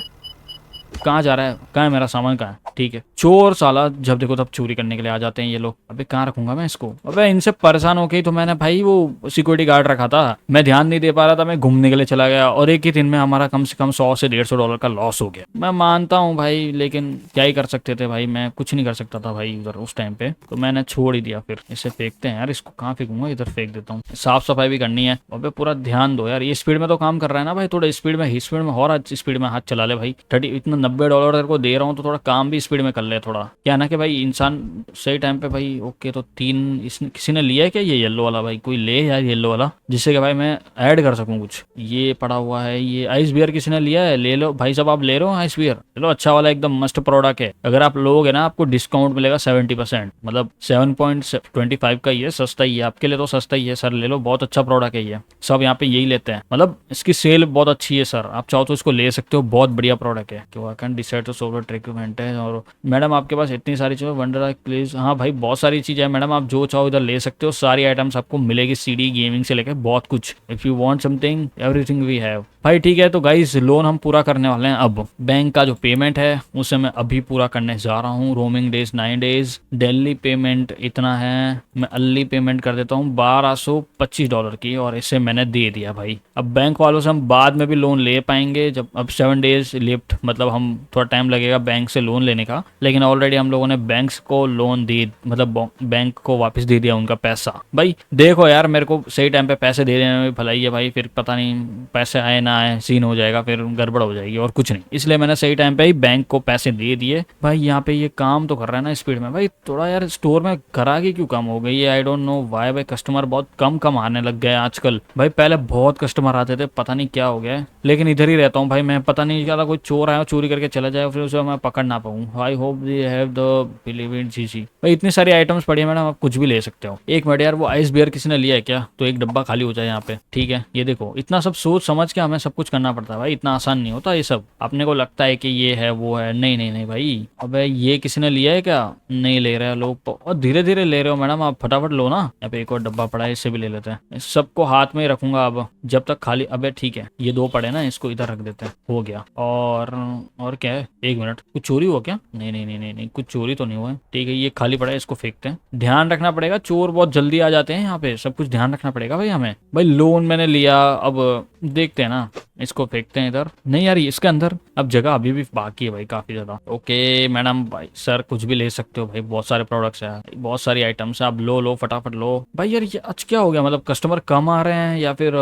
कहाँ जा रहा है, कहाँ है मेरा सामान, कहाँ है। ठीक है, चोर साला जब देखो तब चोरी करने के लिए आ जाते हैं ये लोग। अबे कहाँ रखूंगा मैं इसको, अबे इनसे परेशान होके ही तो मैंने भाई वो सिक्योरिटी गार्ड रखा था, मैं ध्यान नहीं दे पा रहा था, मैं घूमने के लिए चला गया, और एक ही दिन में हमारा कम से कम $100 से $150 का लॉस हो गया। मैं मानता हूँ भाई, लेकिन क्या ही कर सकते थे भाई, मैं कुछ नहीं कर सकता था भाई उधर उस टाइम पे, तो मैंने छोड़ ही दिया। फिर इसे फेंकते हैं यार, इसको कहाँ फेंकूंगा, इधर फेंक देता हूँ। साफ सफाई भी करनी है। अबे पूरा ध्यान दो यार, ये स्पीड में तो काम कर रहा है ना भाई, थोड़ा स्पीड में और स्पीड में हाथ चला ले भाई। 30 इतना $90 तेरे को दे रहा हूँ तो थोड़ा काम भी स्पीड में कर ले थोड़ा। क्या है ना कि भाई इंसान सही टाइम पे भाई। ओके तो 3 किसी ने लिया है क्या ये येलो वाला? भाई कोई ले यार येलो वाला, जिससे कि भाई मैं ऐड कर सकूँ कुछ। ये पड़ा हुआ है, ये आइस बियर किसी ने लिया है? ले लो भाई साहब, आप ले रहे हो आइस बियर? चलो अच्छा वाला एकदम मस्त प्रोडक्ट है। अगर आप लोगे ना आपको डिस्काउंट मिलेगा 70%, मतलब 7.25 का। ये सस्ता ही है आपके लिए, तो सस्ता ही है सर, ले लो, बहुत अच्छा प्रोडक्ट है ये। सब यहाँ पे यही लेते हैं, मतलब इसकी सेल बहुत अच्छी है सर, आप चाहो तो इसको ले सकते हो, बहुत बढ़िया प्रोडक्ट है। क्यों आई कैन डिसाइड तो सोलर ट्रीटमेंट है। और मैडम आपके पास इतनी सारी चीज़ें, वंडर प्लीज। हाँ भाई बहुत सारी चीज़ें हैं मैडम, आप जो चाहो इधर ले सकते हो, सारी आइटम्स आपको मिलेगी, सीडी गेमिंग से लेकर बहुत कुछ। If you want something everything we have भाई। ठीक है तो गाइस लोन हम पूरा करने वाले हैं। अब बैंक का जो पेमेंट है उसे मैं अभी पूरा करने जा रहा हूँ। Roaming days 9 days, daily payment इतना है, मैं अर्ली पेमेंट कर देता हूँ $1225 की, और इसे मैंने दे दिया भाई। अब बैंक वालों से हम बाद में भी लोन ले पाएंगे, जब अब 7 डेज लिफ्ट, मतलब हम थोड़ा टाइम लगेगा बैंक से लोन लेने का, लेकिन ऑलरेडी हम लोगों ने बैंक्स को लोन दी, मतलब बैंक को वापस दे दिया उनका पैसा। भाई देखो यार मेरे को सही टाइम पे पैसे दे देने में भलाई है भाई, फिर पता नहीं पैसे आए ना आए सीन हो जाएगा, फिर गड़बड़ हो जाएगी और कुछ नहीं। इसलिए मैंने सही टाइम पे ही बैंक को पैसे दे दिए भाई। यहाँ पे ये काम तो कर रहा है ना स्पीड में भाई, थोड़ा यार स्टोर में ग्राहकी क्यों कम हो गई है? आई डोंट नो वाई भाई, कस्टमर बहुत कम आने लग गए आजकल भाई। पहले बहुत कस्टमर आते थे, पता नहीं क्या हो गया है, लेकिन इधर ही रहता हूँ भाई मैं। पता नहीं क्या था, कोई चोर आया चोरी करके चला जाए, फिर उसे मैं पकड़ ना पाऊँ। I hope they have the believe in जी भाई। इतनी सारी आइटम्स पड़ी है मैडम, आप कुछ भी ले सकते हो। एक मिनट यार, वो आइस बियर किसी ने लिया है क्या? तो एक डब्बा खाली हो जाए यहाँ पे, ठीक है? ये देखो इतना सब सोच समझ के हमें सब कुछ करना पड़ता है भाई, इतना आसान नहीं होता ये सब। अपने को लगता है कि ये है वो है, नहीं नहीं नहीं भाई। अबे ये किसी ने लिया है क्या? नहीं ले रहे लोग, और धीरे धीरे ले रहे हो मैडम, आप फटाफट लो ना। यहाँ पे एक और डब्बा पड़ा है, इससे भी ले लेते हैं। इस सबको हाथ में ही रखूंगा अब जब तक खाली। अबे ठीक है ये 2 पड़े ना, इसको इधर रख देते हैं, हो गया। और क्या है, एक मिनट, कुछ चोरी हुआ क्या? नहीं नहीं नहीं नहीं नहीं, कुछ चोरी तो नहीं हुआ है। ठीक है ये खाली पड़ा है, इसको फेंकते हैं। ध्यान रखना पड़ेगा, चोर बहुत जल्दी आ जाते हैं यहाँ पे, सब कुछ ध्यान रखना पड़ेगा भाई हमें। भाई लोन मैंने लिया, अब देखते हैं ना, इसको फेंकते हैं इधर। नहीं यार इसके अंदर अब जगह अभी भी बाकी है भाई काफी ज्यादा। ओके मैडम भाई सर कुछ भी ले सकते हो भाई, बहुत सारे प्रोडक्ट्स हैं, बहुत सारी आइटम्स है, आप लो फटाफट लो भाई। यार ये आज क्या हो गया, मतलब कस्टमर कम आ रहे हैं या फिर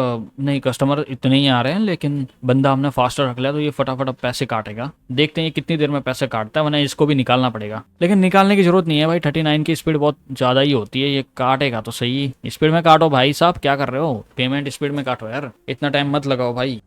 नहीं? कस्टमर इतने ही आ रहे हैं, लेकिन बंदा हमने फास्टर रख लिया तो ये फटाफट अब पैसे काटेगा। देखते हैं कितनी देर में पैसे काटता है, वरना इसको भी निकालना पड़ेगा। लेकिन निकालने की जरूरत नहीं है भाई, 39 की स्पीड बहुत ज्यादा ही होती है, ये काटेगा तो सही। स्पीड में काटो भाई साहब, क्या कर रहे हो? पेमेंट स्पीड में काटो यार, इतना टाइम मत लगाओ भाई।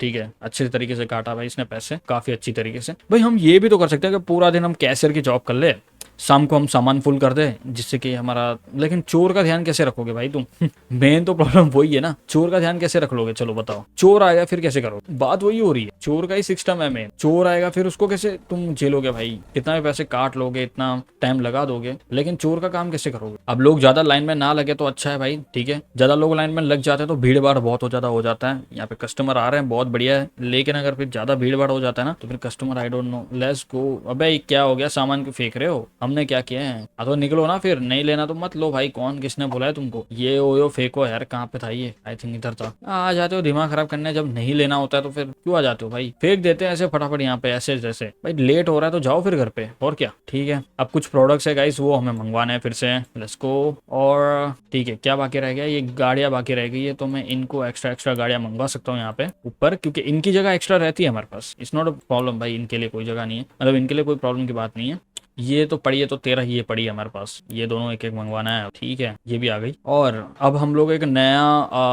ठीक है अच्छे तरीके से काटा भाई इसने पैसे, काफी अच्छी तरीके से। भाई हम ये भी तो कर सकते हैं कि पूरा दिन हम कैशियर की जॉब कर ले, शाम को हम सामान फुल कर दे, जिससे कि हमारा। लेकिन चोर का ध्यान कैसे रखोगे भाई तुम? मेन तो प्रॉब्लम वही है ना, चोर का ध्यान कैसे रख लोगे? चलो बताओ, चोर आएगा फिर कैसे करोगे? बात वही हो रही है, चोर का ही सिस्टम है मेन। चोर आएगा फिर उसको कैसे तुम झेलोगे भाई? कितना भी पैसे काट लोगे, इतना टाइम लगा दोगे, लेकिन चोर का काम कैसे करोगे? अब लोग ज्यादा लाइन में ना लगे तो अच्छा है भाई, ठीक है? ज्यादा लोग लाइन में लग जाते हैं तो भीड़ भाड़ बहुत ज्यादा हो जाता है। यहाँ पे कस्टमर आ रहे हैं, बहुत बढ़िया है, लेकिन अगर फिर ज्यादा भीड़ भाड़ हो जाता है ना तो फिर customer, I don't know, let's go. अबे क्या हो गया, सामान क्यों फेंक रहे हो? हमने क्या किया है? तो निकलो ना, फिर नहीं लेना तो मत लो भाई। कौन किसने बोला है तुमको? ये ओयो फेंको यार, कहाँ पे था ये? आई थिंक इधर था। आ जाते हो दिमाग खराब करने, जब नहीं लेना होता है तो फिर क्यों आ जाते हो भाई? फेंक देते हैं ऐसे फटाफट यहाँ पे, ऐसे जैसे। भाई लेट हो रहा है तो जाओ फिर घर पे, और क्या। ठीक है अब कुछ प्रोडक्ट्स है गाइस, वो हमें मंगवाने हैं फिर से, लेट्स गो। और ठीक है क्या बाकी रह गया? ये गाड़ियां बाकी रह गई है, तो मैं इनको एक्स्ट्रा गाड़ियां मंगवा सकता हूँ यहाँ पे ऊपर, क्योंकि इनकी जगह एक्स्ट्रा रहती है हमारे पास। इट्स नॉट अ प्रॉब्लम भाई, इनके लिए कोई जगह नहीं है, मतलब इनके लिए कोई प्रॉब्लम की बात नहीं है। ये तो पड़ी है तो 13 ये पड़ी है हमारे पास, ये दोनों एक एक मंगवाना है। ठीक है ये भी आ गई। और अब हम लोग एक नया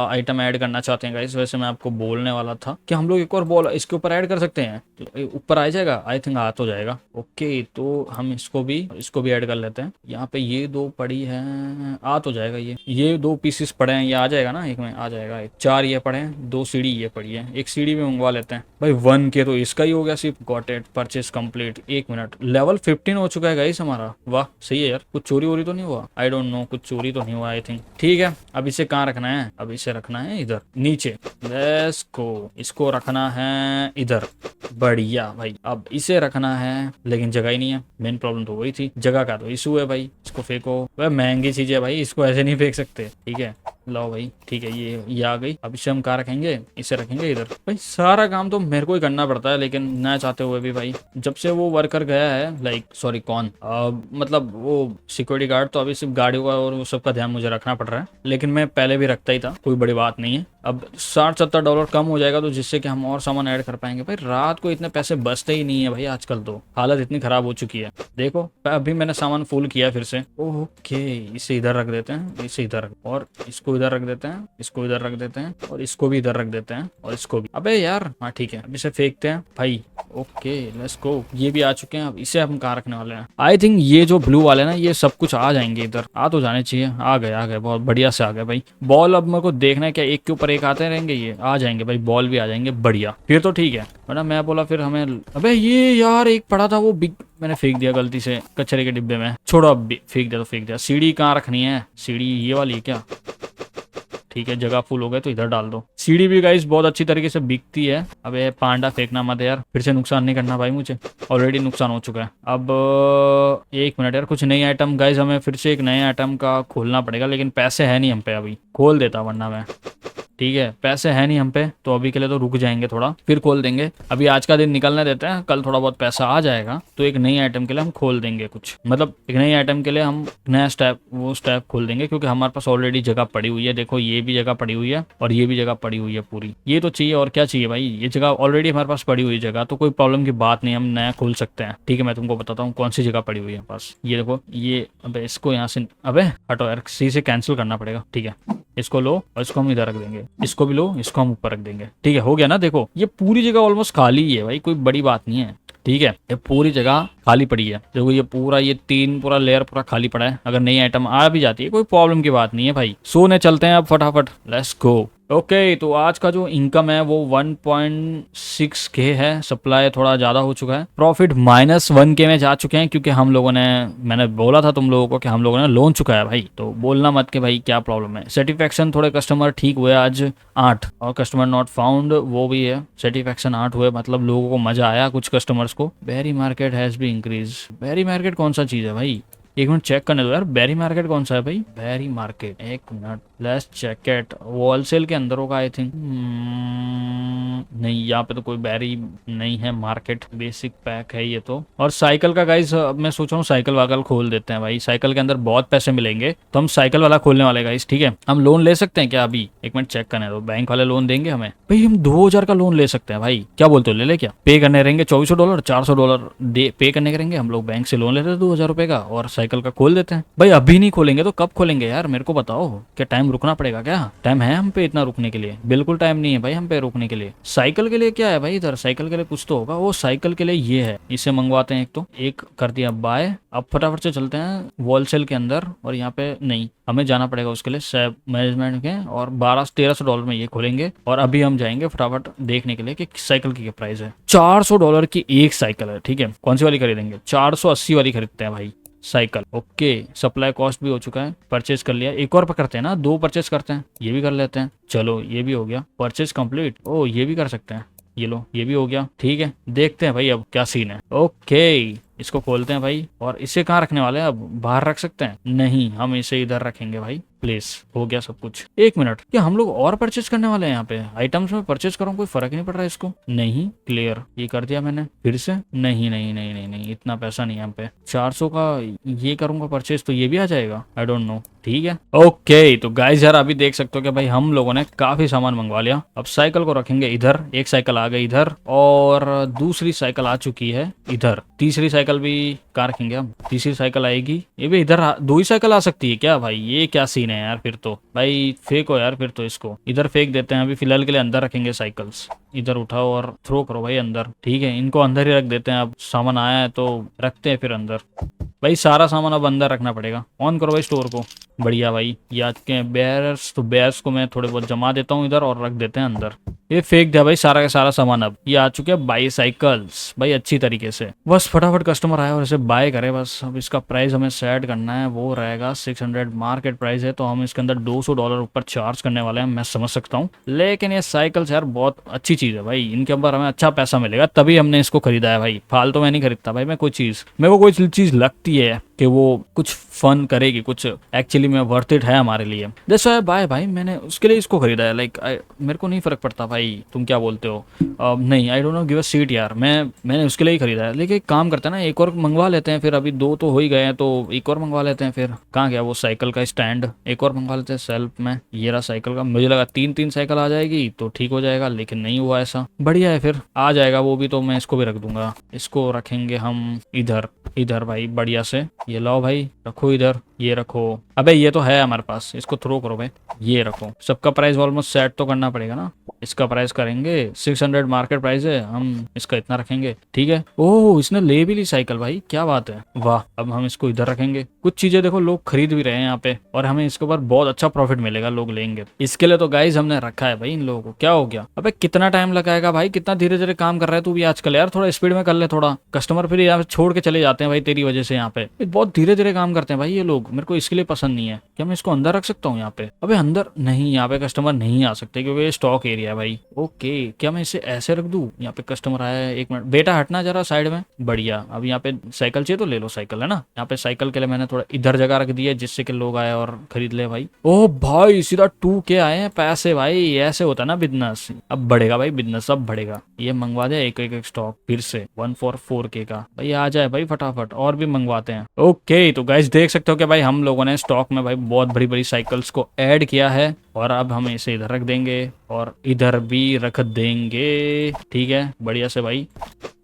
आइटम ऐड करना चाहते हैं गाइस। वैसे मैं आपको बोलने वाला था कि हम लोग एक और बॉल इसके ऊपर ऐड कर सकते हैं, तो ऊपर आ जाएगा, आई थिंक आ तो जाएगा। ओके तो हम इसको भी ऐड कर लेते हैं। यहाँ पे ये 2 पड़ी है, आ तो जाएगा। ये 2 पीसेस पड़े हैं, ये आ जाएगा ना, एक में आ जाएगा। 4 ये पड़े हैं, 2 सीढ़ी ये पड़ी है, एक सीढ़ी भी मंगवा लेते हैं भाई। 1 के तो इसका ही हो गया सिर्फ। Got it, purchase complete. 1 minute, level 15 हो चुका है गाइस हमारा। वाह सही है यार, कुछ चोरी वोरी तो नहीं हुआ? आई डोंट नो, कुछ चोरी तो नहीं हुआ आई थिंक। ठीक है अब इसे कहाँ रखना है? अब इसे रखना है इधर नीचे, लेट्स गो। इसको रखना है इधर, बढ़िया भाई। अब इसे रखना है, लेकिन जगह ही नहीं है, मेन प्रॉब्लम तो वही थी, जगह का तो इशू है भाई। इसको फेंको, वह महंगी चीज है भाई, इसको ऐसे नहीं फेंक सकते। ठीक है लाओ भाई, ठीक है ये आ गई। अब इसे हम कहाँ रखेंगे? इसे रखेंगे इधर। भाई सारा काम तो मेरे को ही करना पड़ता है, लेकिन ना चाहते हुए भी भाई। जब से वो वर्कर गया है, लाइक सॉरी कौन, मतलब वो सिक्योरिटी गार्ड, तो अभी सिर्फ गाड़ियों का और वो सब का ध्यान मुझे रखना पड़ रहा है, लेकिन मैं पहले भी रखता ही था, कोई बड़ी बात नहीं है। अब 60-70 डॉलर कम हो जाएगा, तो जिससे कि हम और सामान ऐड कर पाएंगे। भाई रात को इतने पैसे बचते ही नहीं है भाई, आजकल तो हालत इतनी खराब हो चुकी है। देखो अभी मैंने सामान फुल किया फिर से। ओके, इसे इधर रख देते हैं, इसे इधर और इसको इधर रख देते हैं, इसको इधर रख देते हैं और इसको भी इधर रख देते हैं और इसको भी। अबे यार हाँ ठीक है, अब इसे फेंकते हैं भाई। ओके लेट्स गो, ये भी आ चुके हैं। अब इसे हम कहाँ रखने वाले हैं? आई थिंक ये जो ब्लू वाले ना, ये सब कुछ आ जाएंगे इधर, आ तो जाने चाहिए। आ गए बहुत बढ़िया से आ गए भाई। बॉल अब मेरे को देखना है क्या एक के ऊपर एक आते रहेंगे? ये आ जाएंगे भाई, बॉल भी आ जाएंगे, बढ़िया फिर तो ठीक है। वरना मैं बोला फिर हमें, अबे ये यार एक पड़ा था वो बिग, मैंने फेंक दिया गलती से कचरे के डिब्बे में। छोड़ो अब भी, फेंक दिया तो फेंक दिया। सीढ़ी कहाँ रखनी है? सीढ़ी ये वाली है क्या? ठीक है, जगह फुल हो गए तो इधर डाल दो। सीढ़ी भी गाइस बहुत अच्छी तरीके से बिकती है। अब ये पांडा फेंकना मत यार, फिर से नुकसान नहीं करना भाई, मुझे ऑलरेडी नुकसान हो चुका है। अब 1 मिनट यार, कुछ नई आइटम गाइस, हमें फिर से एक नए आइटम का खोलना पड़ेगा, लेकिन पैसे है नहीं हम पे अभी। खोल देता वरना मैं, ठीक है पैसे है नहीं हम पे, तो अभी के लिए तो रुक जाएंगे थोड़ा, फिर खोल देंगे। अभी आज का दिन निकलने देते हैं, कल थोड़ा बहुत पैसा आ जाएगा तो एक नई आइटम के लिए हम खोल देंगे कुछ, मतलब एक नई आइटम के लिए हम नया स्टैप, वो स्टैप खोल देंगे, क्योंकि हमारे पास ऑलरेडी जगह पड़ी हुई है। देखो ये भी जगह पड़ी हुई है और ये भी जगह पड़ी हुई है पूरी। ये तो चाहिए और क्या चाहिए भाई, ये जगह ऑलरेडी हमारे पास पड़ी हुई जगह, तो कोई प्रॉब्लम की बात नहीं, हम नया खोल सकते हैं। ठीक है मैं तुमको बताता हूँ कौन सी जगह पड़ी हुई है पास। ये देखो ये, अबे इसको यहाँ से, अबे हटो यार, सी से कैंसिल करना पड़ेगा। ठीक है इसको लो और इसको हम इधर रख देंगे, इसको भी लो, इसको हम ऊपर रख देंगे। ठीक है हो गया ना? देखो ये पूरी जगह ऑलमोस्ट खाली ही है भाई, कोई बड़ी बात नहीं है। ठीक है ये पूरी जगह खाली पड़ी है। देखो ये पूरा, ये 3 पूरा लेयर पूरा खाली पड़ा है। अगर नई आइटम आ भी जाती है कोई प्रॉब्लम की बात नहीं है भाई। सोने चलते हैं अब फटाफट, लेट्स गो। ओके तो आज का जो इनकम है वो 1.6K है। सप्लाई थोड़ा ज़्यादा हो चुका है, प्रॉफिट -1K में जा चुके हैं, क्योंकि हम लोगों ने, मैंने बोला था तुम लोगों को कि हम लोगों ने लोन चुका है भाई, तो बोलना मत कि भाई क्या प्रॉब्लम है। सेटिस्फेक्शन थोड़े कस्टमर ठीक हुए आज 8, और कस्टमर नॉट फाउंड वो भी है। सेटिस्फेक्शन 8 हुए, मतलब लोगों को मजा आया कुछ कस्टमर्स को। बेरी मार्केट हैज भी इंक्रीज। बेरी मार्केट कौन सा चीज़ है भाई? एक मिनट चेक करने दो यार, बेरी मार्केट कौन सा है भाई? बेरी मार्केट, एक minute, let's check it. Wholesale के अंदर होगा आई थिंक। नहीं यहाँ पे तो कोई बेरी नहीं है। मार्केट बेसिक पैक है ये तो। और साइकिल का गाइस, अब मैं सोच रहा हूँ साइकिल वाकल खोल देते हैं भाई, साइकिल के अंदर बहुत पैसे मिलेंगे, तो हम साइकिल वाला खोलने वाले गाइस। ठीक है हम लोन ले सकते हैं क्या अभी? एक मिनट चेक करने दो, बैंक वाले लोन देंगे हमें भाई? हम 2000 का लोन ले सकते हैं भाई, क्या बोलते हो? ले क्या? पे करने रहेंगे $2400, $400 पे करने रहेंगे हम लोग। बैंक से लोन लेते हैं 2000 रुपए का, और साइकिल का खोल देते हैं भाई। अभी नहीं खोलेंगे तो कब खोलेंगे यार? मेरे को बताओ, क्या टाइम रुकना पड़ेगा क्या? टाइम है हम पे इतना रुकने के लिए? बिल्कुल टाइम नहीं है भाई हम पे रुकने के लिए। साइकिल के लिए क्या है भाई इधर? साइकिल के लिए कुछ तो होगा। वो साइकिल के लिए ये है, इसे मंगवाते हैं। एक तो एक कर दिया बाय। अब फटाफट से चलते हैं होलसेल के अंदर, और यहाँ पे नहीं, हमें जाना पड़ेगा उसके लिए सैब मैनेजमेंट के, और $1200-1300 में ये खोलेंगे। और अभी हम जाएंगे फटाफट देखने के लिए कि साइकिल की क्या प्राइस है। $400 की एक साइकिल है। ठीक है कौन सी वाली खरीदेंगे? 480 वाली खरीदते हैं भाई साइकिल। ओके सप्लाई कॉस्ट भी हो चुका है, परचेज कर लिया। एक और करते हैं ना, 2 परचेज करते हैं, ये भी कर लेते हैं। चलो ये भी हो गया, परचेज कंप्लीट। ओ ये भी कर सकते हैं, ये लो ये भी हो गया। ठीक है देखते हैं भाई अब क्या सीन है। ओके इसको खोलते हैं भाई। और इसे कहाँ रखने वाले हैं? अब बाहर रख सकते हैं? नहीं, हम इसे इधर रखेंगे भाई। प्लीज हो गया सब कुछ। एक मिनट, क्या हम लोग और परचेज करने वाले हैं? यहाँ पे आइटम्स में परचेज करूँ कोई फर्क नहीं पड़ रहा है इसको? नहीं क्लियर, ये कर दिया मैंने। फिर से नहीं नहीं नहीं नहीं नहीं, इतना पैसा नहीं है हम पे। 400 का ये करूंगा परचेज तो ये भी आ जाएगा, आई डोंट नो। ठीक है ओके तो गाइस यार अभी देख सकते हो कि भाई हम लोगों ने काफी सामान मंगवा लिया। अब साइकिल को रखेंगे इधर, एक साइकिल आ गई इधर, और दूसरी साइकिल आ चुकी है इधर। तीसरी साइकिल भी कहाँ रखेंगे हम? तीसरी साइकिल आएगी ये भी इधर। 2 ही साइकिल आ सकती है क्या भाई? ये क्या सीन है यार? फिर तो भाई फेंको यार, फिर तो इसको इधर फेंक देते हैं। अभी फिलहाल के लिए अंदर रखेंगे साइकिल्स। इधर उठाओ और थ्रो करो भाई अंदर। ठीक है इनको अंदर ही रख देते हैं। अब सामान आया है तो रखते हैं फिर अंदर। भाई सारा सामान अब अंदर रखना पड़ेगा। ऑन करो भाई स्टोर को। बढ़िया भाई, ये आज के बेयर्स, तो बेयर्स को मैं थोड़े बहुत जमा देता हूँ इधर और रख देते हैं अंदर। ये फेंक दिया भाई सारा का सारा सामान। अब ये आ चुके हैं बाईसाइकल्स भाई अच्छी तरीके से। बस फटाफट कस्टमर आए और इसे बाय करे बस। अब इसका प्राइस हमें सेट करना है, वो रहेगा 600। मार्केट प्राइस है तो हम इसके अंदर $200 ऊपर चार्ज करने वाले हैं, मैं समझ सकता हूँ। लेकिन ये साइकिल्स यार बहुत अच्छी चीज है भाई, इनके ऊपर हमें अच्छा पैसा मिलेगा तभी हमने इसको खरीदा है भाई। फालतू में नहीं खरीदता भाई मैं कोई चीज। मेरे को कोई चीज लगती है कि वो कुछ फन करेगी, कुछ एक्चुअली में वर्थ इट है हमारे लिए। दैट्स व्हाई बाय भाई मैंने उसके लिए इसको खरीदा है। लाइक मेरे को नहीं फर्क पड़ता भाई तुम क्या बोलते हो। नहीं I don't know give a seat यार, मैंने उसके लिए ही खरीदा है। लेकिन एक काम करते हैं ना, एक और मंगवा लेते हैं फिर, अभी 2 तो हो ही गए हैं तो एक और मंगवा लेते हैं फिर। कहाँ गया वो साइकिल का स्टैंड, एक और मंगवा लेते हैं सेल्फ में। ये रहा साइकिल का, मुझे लगा 3 साइकिल आ जाएगी तो ठीक हो जाएगा, लेकिन नहीं हुआ ऐसा। बढ़िया है फिर, आ जाएगा वो भी तो मैं इसको भी रख दूंगा। इसको रखेंगे हम इधर इधर भाई बढ़िया से। ये लाओ भाई रखो इधर, ये रखो। अबे ये तो है हमारे पास, इसको थ्रो करो भाई। ये रखो, सबका प्राइस ऑलमोस्ट सेट तो करना पड़ेगा ना। इसका प्राइस करेंगे 600 मार्केट प्राइस है, हम इसका इतना रखेंगे ठीक है। ओह इसने ले भी ली साइकिल भाई, क्या बात है, वाह। अब हम इसको इधर रखेंगे। कुछ चीजें देखो लोग खरीद भी रहे हैं यहाँ पे और हमें इसके ऊपर बहुत अच्छा प्रॉफिट मिलेगा, लोग लेंगे। इसके लिए तो गाइज हमने रखा है भाई इन लोगों को। क्या हो गया, अबे कितना टाइम लगाएगा भाई, कितना धीरे धीरे काम कर रहा है तू भी आजकल यार, थोड़ा स्पीड में कर ले थोड़ा। कस्टमर फिर यहाँ छोड़ के चले जाते हैं भाई तेरी वजह से। यहाँ पे बहुत धीरे धीरे काम करते हैं भाई ये लोग, मेरे को इसके लिए पसंद नहीं है। क्या मैं इसको अंदर रख सकता हूँ यहाँ पे? अबे अंदर नहीं, यहाँ पे कस्टमर नहीं आ सकते क्योंकि ये स्टॉक एरिया है भाई। ओके क्या मैं इसे ऐसे रख दूं? यहाँ पे कस्टमर आया है, 1 मिनट बेटा हटना जरा साइड में। बढ़िया, अब यहाँ पे साइकिल चाहिए तो ले लो साइकिल, है ना। यहाँ पे साइकिल के लिए मैंने थोड़ा इधर जगह रख दी है जिससे कि लोग आए और खरीद ले भाई। ओ भाई सीधा 2K आए हैं पैसे भाई, ऐसे होता है ना बिजनेस। अब बढ़ेगा भाई बिजनेस, अब बढ़ेगा। ये मंगवा दे एक स्टॉक फिर से 144K का भाई, आ जाए भाई फटाफट। और भी मंगवाते हैं। ओके तो गाइस देख सकते हो कि भाई हम लोगों ने स्टॉक में भाई बहुत बड़ी बड़ी साइकिल्स को ऐड किया है और अब हम इसे इधर रख देंगे और इधर भी रख देंगे। ठीक है बढ़िया से भाई,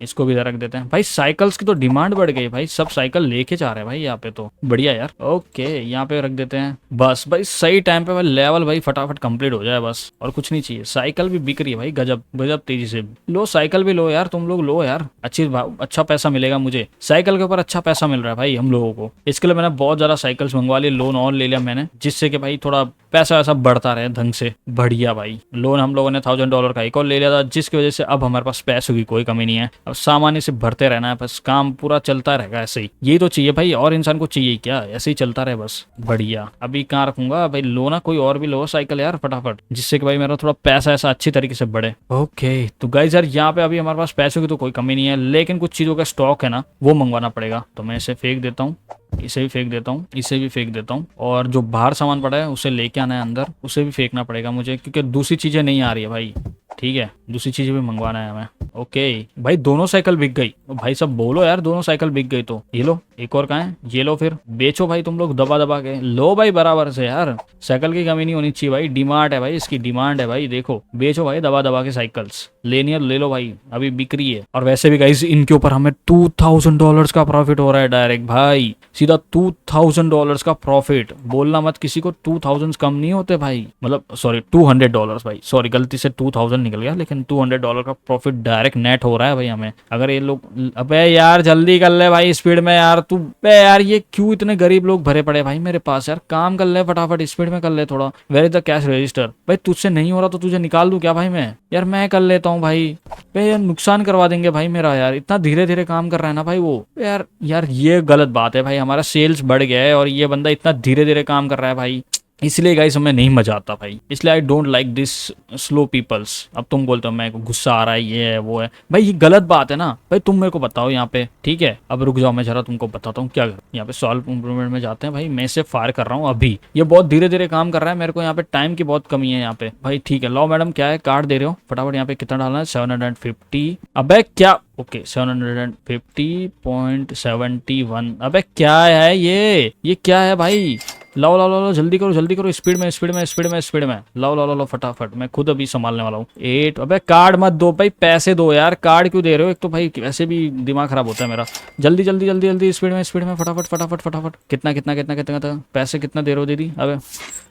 इसको भी इधर रख देते हैं भाई। साइकिल्स की तो डिमांड बढ़ गई भाई, सब साइकिल लेके जा रहे हैं भाई यहाँ पे तो। बढ़िया यार, ओके यहाँ पे रख देते हैं बस भाई। सही टाइम पे भाई लेवल भाई फटाफट कंप्लीट हो जाए बस, और कुछ नहीं चाहिए। साइकिल भी बिक रही है भाई, गजब गजब तेजी से। लो साइकिल भी लो यार, तुम लोग लो यार, अच्छा पैसा मिलेगा मुझे। साइकिल के ऊपर अच्छा पैसा मिल रहा है भाई हम लोगों को। इसके लिए मैंने बहुत ज्यादा साइकिल्स मंगवा ली, लोन और ले लिया मैंने, जिससे कि भाई थोड़ा पैसा वैसा बढ़ता रहे ढंग से। बढ़िया भाई, लोन हम लोगों ने $1000 का एक और ले लिया था, जिसकी वजह से अब हमारे पास पैसों की कोई कमी नहीं है। अब सामान्य से भरते रहना है बस, काम पूरा चलता रहेगा ऐसे ही। यही तो चाहिए भाई, और इंसान को चाहिए क्या, ऐसे ही चलता रहे बस। बढ़िया, अभी कहाँ रखूंगा भाई, लो ना कोई और भी लो साइकिल यार फटाफट, जिससे कि भाई मेरा थोड़ा पैसा ऐसा अच्छी तरीके से बढ़े। ओके तो गाइस यार यहाँ पे अभी हमारे पास पैसों की तो कोई कमी नहीं है, लेकिन कुछ चीजों का स्टॉक है ना वो मंगवाना पड़ेगा। तो मैं इसे फेंक देता हूँ, इसे भी फेंक देता हूँ, इसे भी फेंक देता हूँ, और जो बाहर सामान पड़ा है उसे लेके आना है अंदर, उसे भी फेंकना पड़ेगा मुझे क्योंकि दूसरी चीजें नहीं आ रही है भाई। ठीक है दूसरी चीजें भी मंगवाना है हमें। ओके भाई दोनों साइकिल बिक गई भाई, सब बोलो यार दोनों साइकिल बिक गई तो। ये लो एक और कहाँ है, ये लो फिर बेचो भाई तुम लोग दबा दबा के, लो भाई बराबर से यार। साइकिल की कमी नहीं होनी चाहिए भाई, डिमांड है भाई इसकी, डिमांड है भाई। देखो बेचो भाई दबा दबा के साइकिल्स, लेनी है ले लो भाई, अभी बिक रही है। और वैसे भी गाइस इनके ऊपर हमें $2000 का प्रॉफिट हो रहा है डायरेक्ट भाई, सीधा $2000 का प्रॉफिट। बोलना मत किसी को, 2000 कम नहीं होते भाई, मतलब सॉरी $200 भाई, सॉरी गलती से 2000 निकल गया, लेकिन $200 का प्रॉफिट डायरेक्ट नेट हो रहा है भाई हमें। अगर ये लोग, अबे यार जल्दी कर ले भाई स्पीड में यार तू। बे यार ये क्यों इतने गरीब लोग भरे पड़े भाई मेरे पास यार, काम कर ले फटाफट, स्पीड में कर ले थोड़ा। Where is the cash register भाई, तुझसे नहीं हो रहा तो तुझे निकाल दूं क्या भाई मैं? यार मैं कर लेता हूँ भाई। बे यार नुकसान करवा देंगे भाई मेरा यार, इतना धीरे धीरे काम कर रहा है ना भाई वो। यार यार ये गलत बात है भाई, हमारा सेल्स बढ़ गया है और ये बंदा इतना धीरे धीरे काम कर रहा है भाई, इसलिए गाइस हमें नहीं मजा आता भाई। इसलिए I don't like this slow peoples. अब तुम बोलते हो मेरे को गुस्सा आ रहा है, ये है वो है भाई, ये गलत बात है ना भाई। तुम मेरे को बताओ यहाँ पे, ठीक है अब रुक जाओ मैं जरा तुमको बताता हूँ क्या करूँ। यहाँ पे सॉल्व इम्प्रूवमेंट में जाते हैं भाई, मैं इसे फायर कर रहा हूँ अभी। ये बहुत धीरे धीरे काम कर रहा है, मेरे को यहाँ पे टाइम की बहुत कमी है यहाँ पे भाई। ठीक है लाओ मैडम, क्या है कार्ड दे रहे हो फटाफट। यहाँ पे कितना डालना है, 750। अबे क्या, ओके 750.71। अबे क्या है ये क्या है भाई? लाओ लाओ लाओ जल्दी करो जल्दी करो, स्पीड में स्पीड में स्पीड में स्पीड में लाओ लाओ लाओ फटाफट, मैं खुद अभी संभालने वाला हूँ। 8। अबे कार्ड मत दो भाई, पैसे दो यार, कार्ड क्यों दे रहे हो? एक तो भाई वैसे भी दिमाग खराब होता है मेरा। जल्दी जल्दी जल्दी जल्दी स्पीड में फटाफट फटाफट फटाफट। कितना कितना कितना कितना कितना पैसे कितना दे रहे हो दीदी? अबे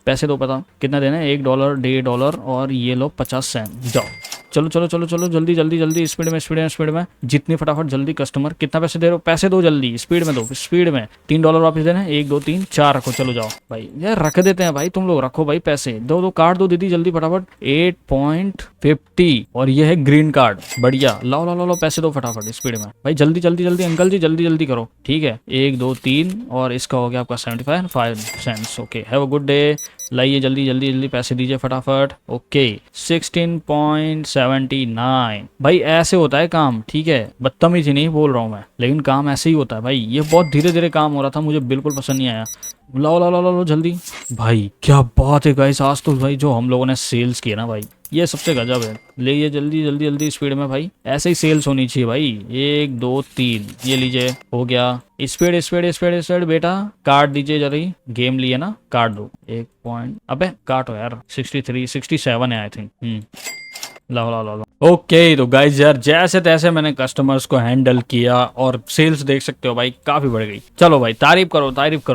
पैसे दो, पता कितना देना है? $1, $1.5 और ये लो 50 सेंट। जाओ चलो चलो चलो चलो जल्दी जल्दी जल्दी स्पीड में स्पीड में स्पीड में, जितनी फटाफट जल्दी। कस्टमर कितना पैसे दे रहे हो? पैसे दो जल्दी, स्पीड में दो स्पीड में। $3 वापस देना है, 1 2 3 4 रखो, चलो जाओ भाई। यार रख देते हैं भाई, तुम लोग रखो भाई पैसे, दो दो कार्ड दो दीदी जल्दी फटाफट। 8.50 और ये है ग्रीन कार्ड, बढ़िया। लाओ लाओ लाओ पैसे दो फटाफट स्पीड में भाई, जल्दी जल्दी जल्दी अंकल जी जल्दी जल्दी करो। ठीक है 1 2 3 और इसका हो गया आपका 75 cents. Okay have a good day, लाइए जल्दी जल्दी जल्दी पैसे दीजिए फटाफट। ओके 16.79 भाई, ऐसे होता है काम, ठीक है, बदतमीजी नहीं बोल रहा हूँ मैं, लेकिन काम ऐसे ही होता है भाई। ये बहुत धीरे धीरे काम हो रहा था, मुझे बिल्कुल पसंद नहीं आया। लाओ लाओ लाओ लाओ जल्दी। भाई क्या बात है गाइस, आज तो भाई जो हम लोगों ने सेल्स किए ना भाई, ये सबसे गजब है। ले ये जल्दी जल्दी जल्दी स्पीड में भाई, ऐसे ही सेल्स होनी चाहिए भाई। 1 2 3 ये लीजिए, हो गया। स्पीड स्पीड स्पीड स्पीड बेटा, काट दीजिए जरा, गेम लिए ना, काट दो 1 पॉइंट। अबे काटो यार, 63 67 है आई थिंक। लाओ लाओ लाओ। ओके तो गाइज यार, जैसे तैसे मैंने कस्टमर्स को हैंडल किया और सेल्स देख सकते हो भाई काफी बढ़ गई। चलो भाई तारीफ करो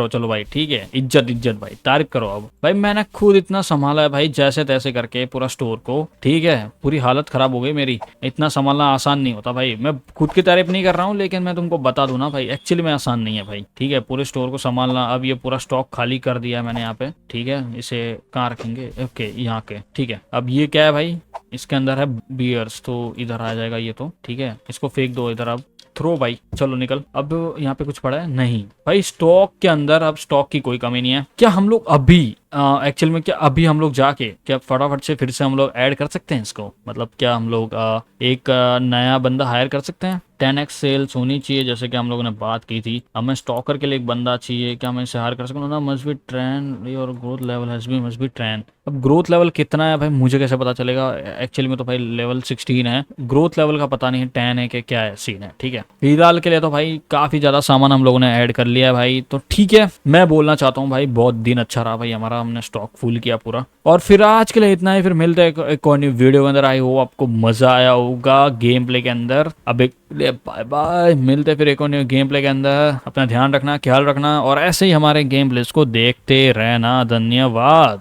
चलो भाई, ठीक है, इज्जत इज्जत भाई, तारीफ करो। अब भाई मैंने खुद इतना संभाला है भाई, जैसे तैसे करके पूरा स्टोर को, ठीक है, पूरी हालत खराब हो गई मेरी। इतना संभालना आसान नहीं होता भाई, मैं खुद की तारीफ नहीं कर रहा हूँ, लेकिन मैं तुमको बता दूं ना भाई, एक्चुअली में आसान नहीं है भाई, ठीक है, पूरे स्टोर को संभालना। अब ये पूरा स्टॉक खाली कर दिया है मैंने यहाँ पे, ठीक है, इसे कहाँ रखेंगे, ओके यहाँ के, ठीक है। अब ये क्या है भाई, इसके अंदर है बियर्स, तो इधर आ जाएगा ये तो, ठीक है, इसको फेंक दो इधर। अब थ्रो भाई, चलो निकल। अब यहाँ पे कुछ पड़ा है नहीं भाई, स्टॉक के अंदर अब स्टॉक की कोई कमी नहीं है। क्या हम लोग अभी एक्चुअल में, क्या अभी हम लोग जाके क्या फटाफट से फिर से हम लोग ऐड कर सकते हैं इसको, मतलब क्या हम लोग एक नया बंदा हायर कर सकते हैं। 10x सेल्स होनी चाहिए जैसे कि हम लोगों ने बात की थी। अब मैं स्टॉकर के लिए एक बंदा चाहिए, क्या मैं इसे हायर कर सकूँ ना। मस्ट बी ट्रेन और growth level has B, must be train. अब ग्रोथ लेवल कितना है भाई, मुझे कैसे पता चलेगा। एक्चुअली में तो भाई लेवल 16 है, ग्रोथ लेवल का पता नहीं है 10 है कि क्या है, सीन है, ठीक है। फिलहाल के लिए तो भाई काफी ज्यादा सामान हम लोगों ने ऐड कर लिया है भाई, तो ठीक है। मैं बोलना चाहता हूँ भाई, बहुत दिन अच्छा रहा भाई हमारा, हमने स्टॉक फुल किया पूरा। और फिर आज के लिए इतना ही, फिर मिलते हैं एक और न्यू वीडियो के अंदर। आई हो आपको मजा आया होगा गेम प्ले के अंदर। अब एक बाय बाय, मिलते फिर एक और न्यू गेम प्ले के अंदर। अपना ध्यान रखना, ख्याल रखना, और ऐसे ही हमारे गेम प्लेस को देखते रहना। धन्यवाद।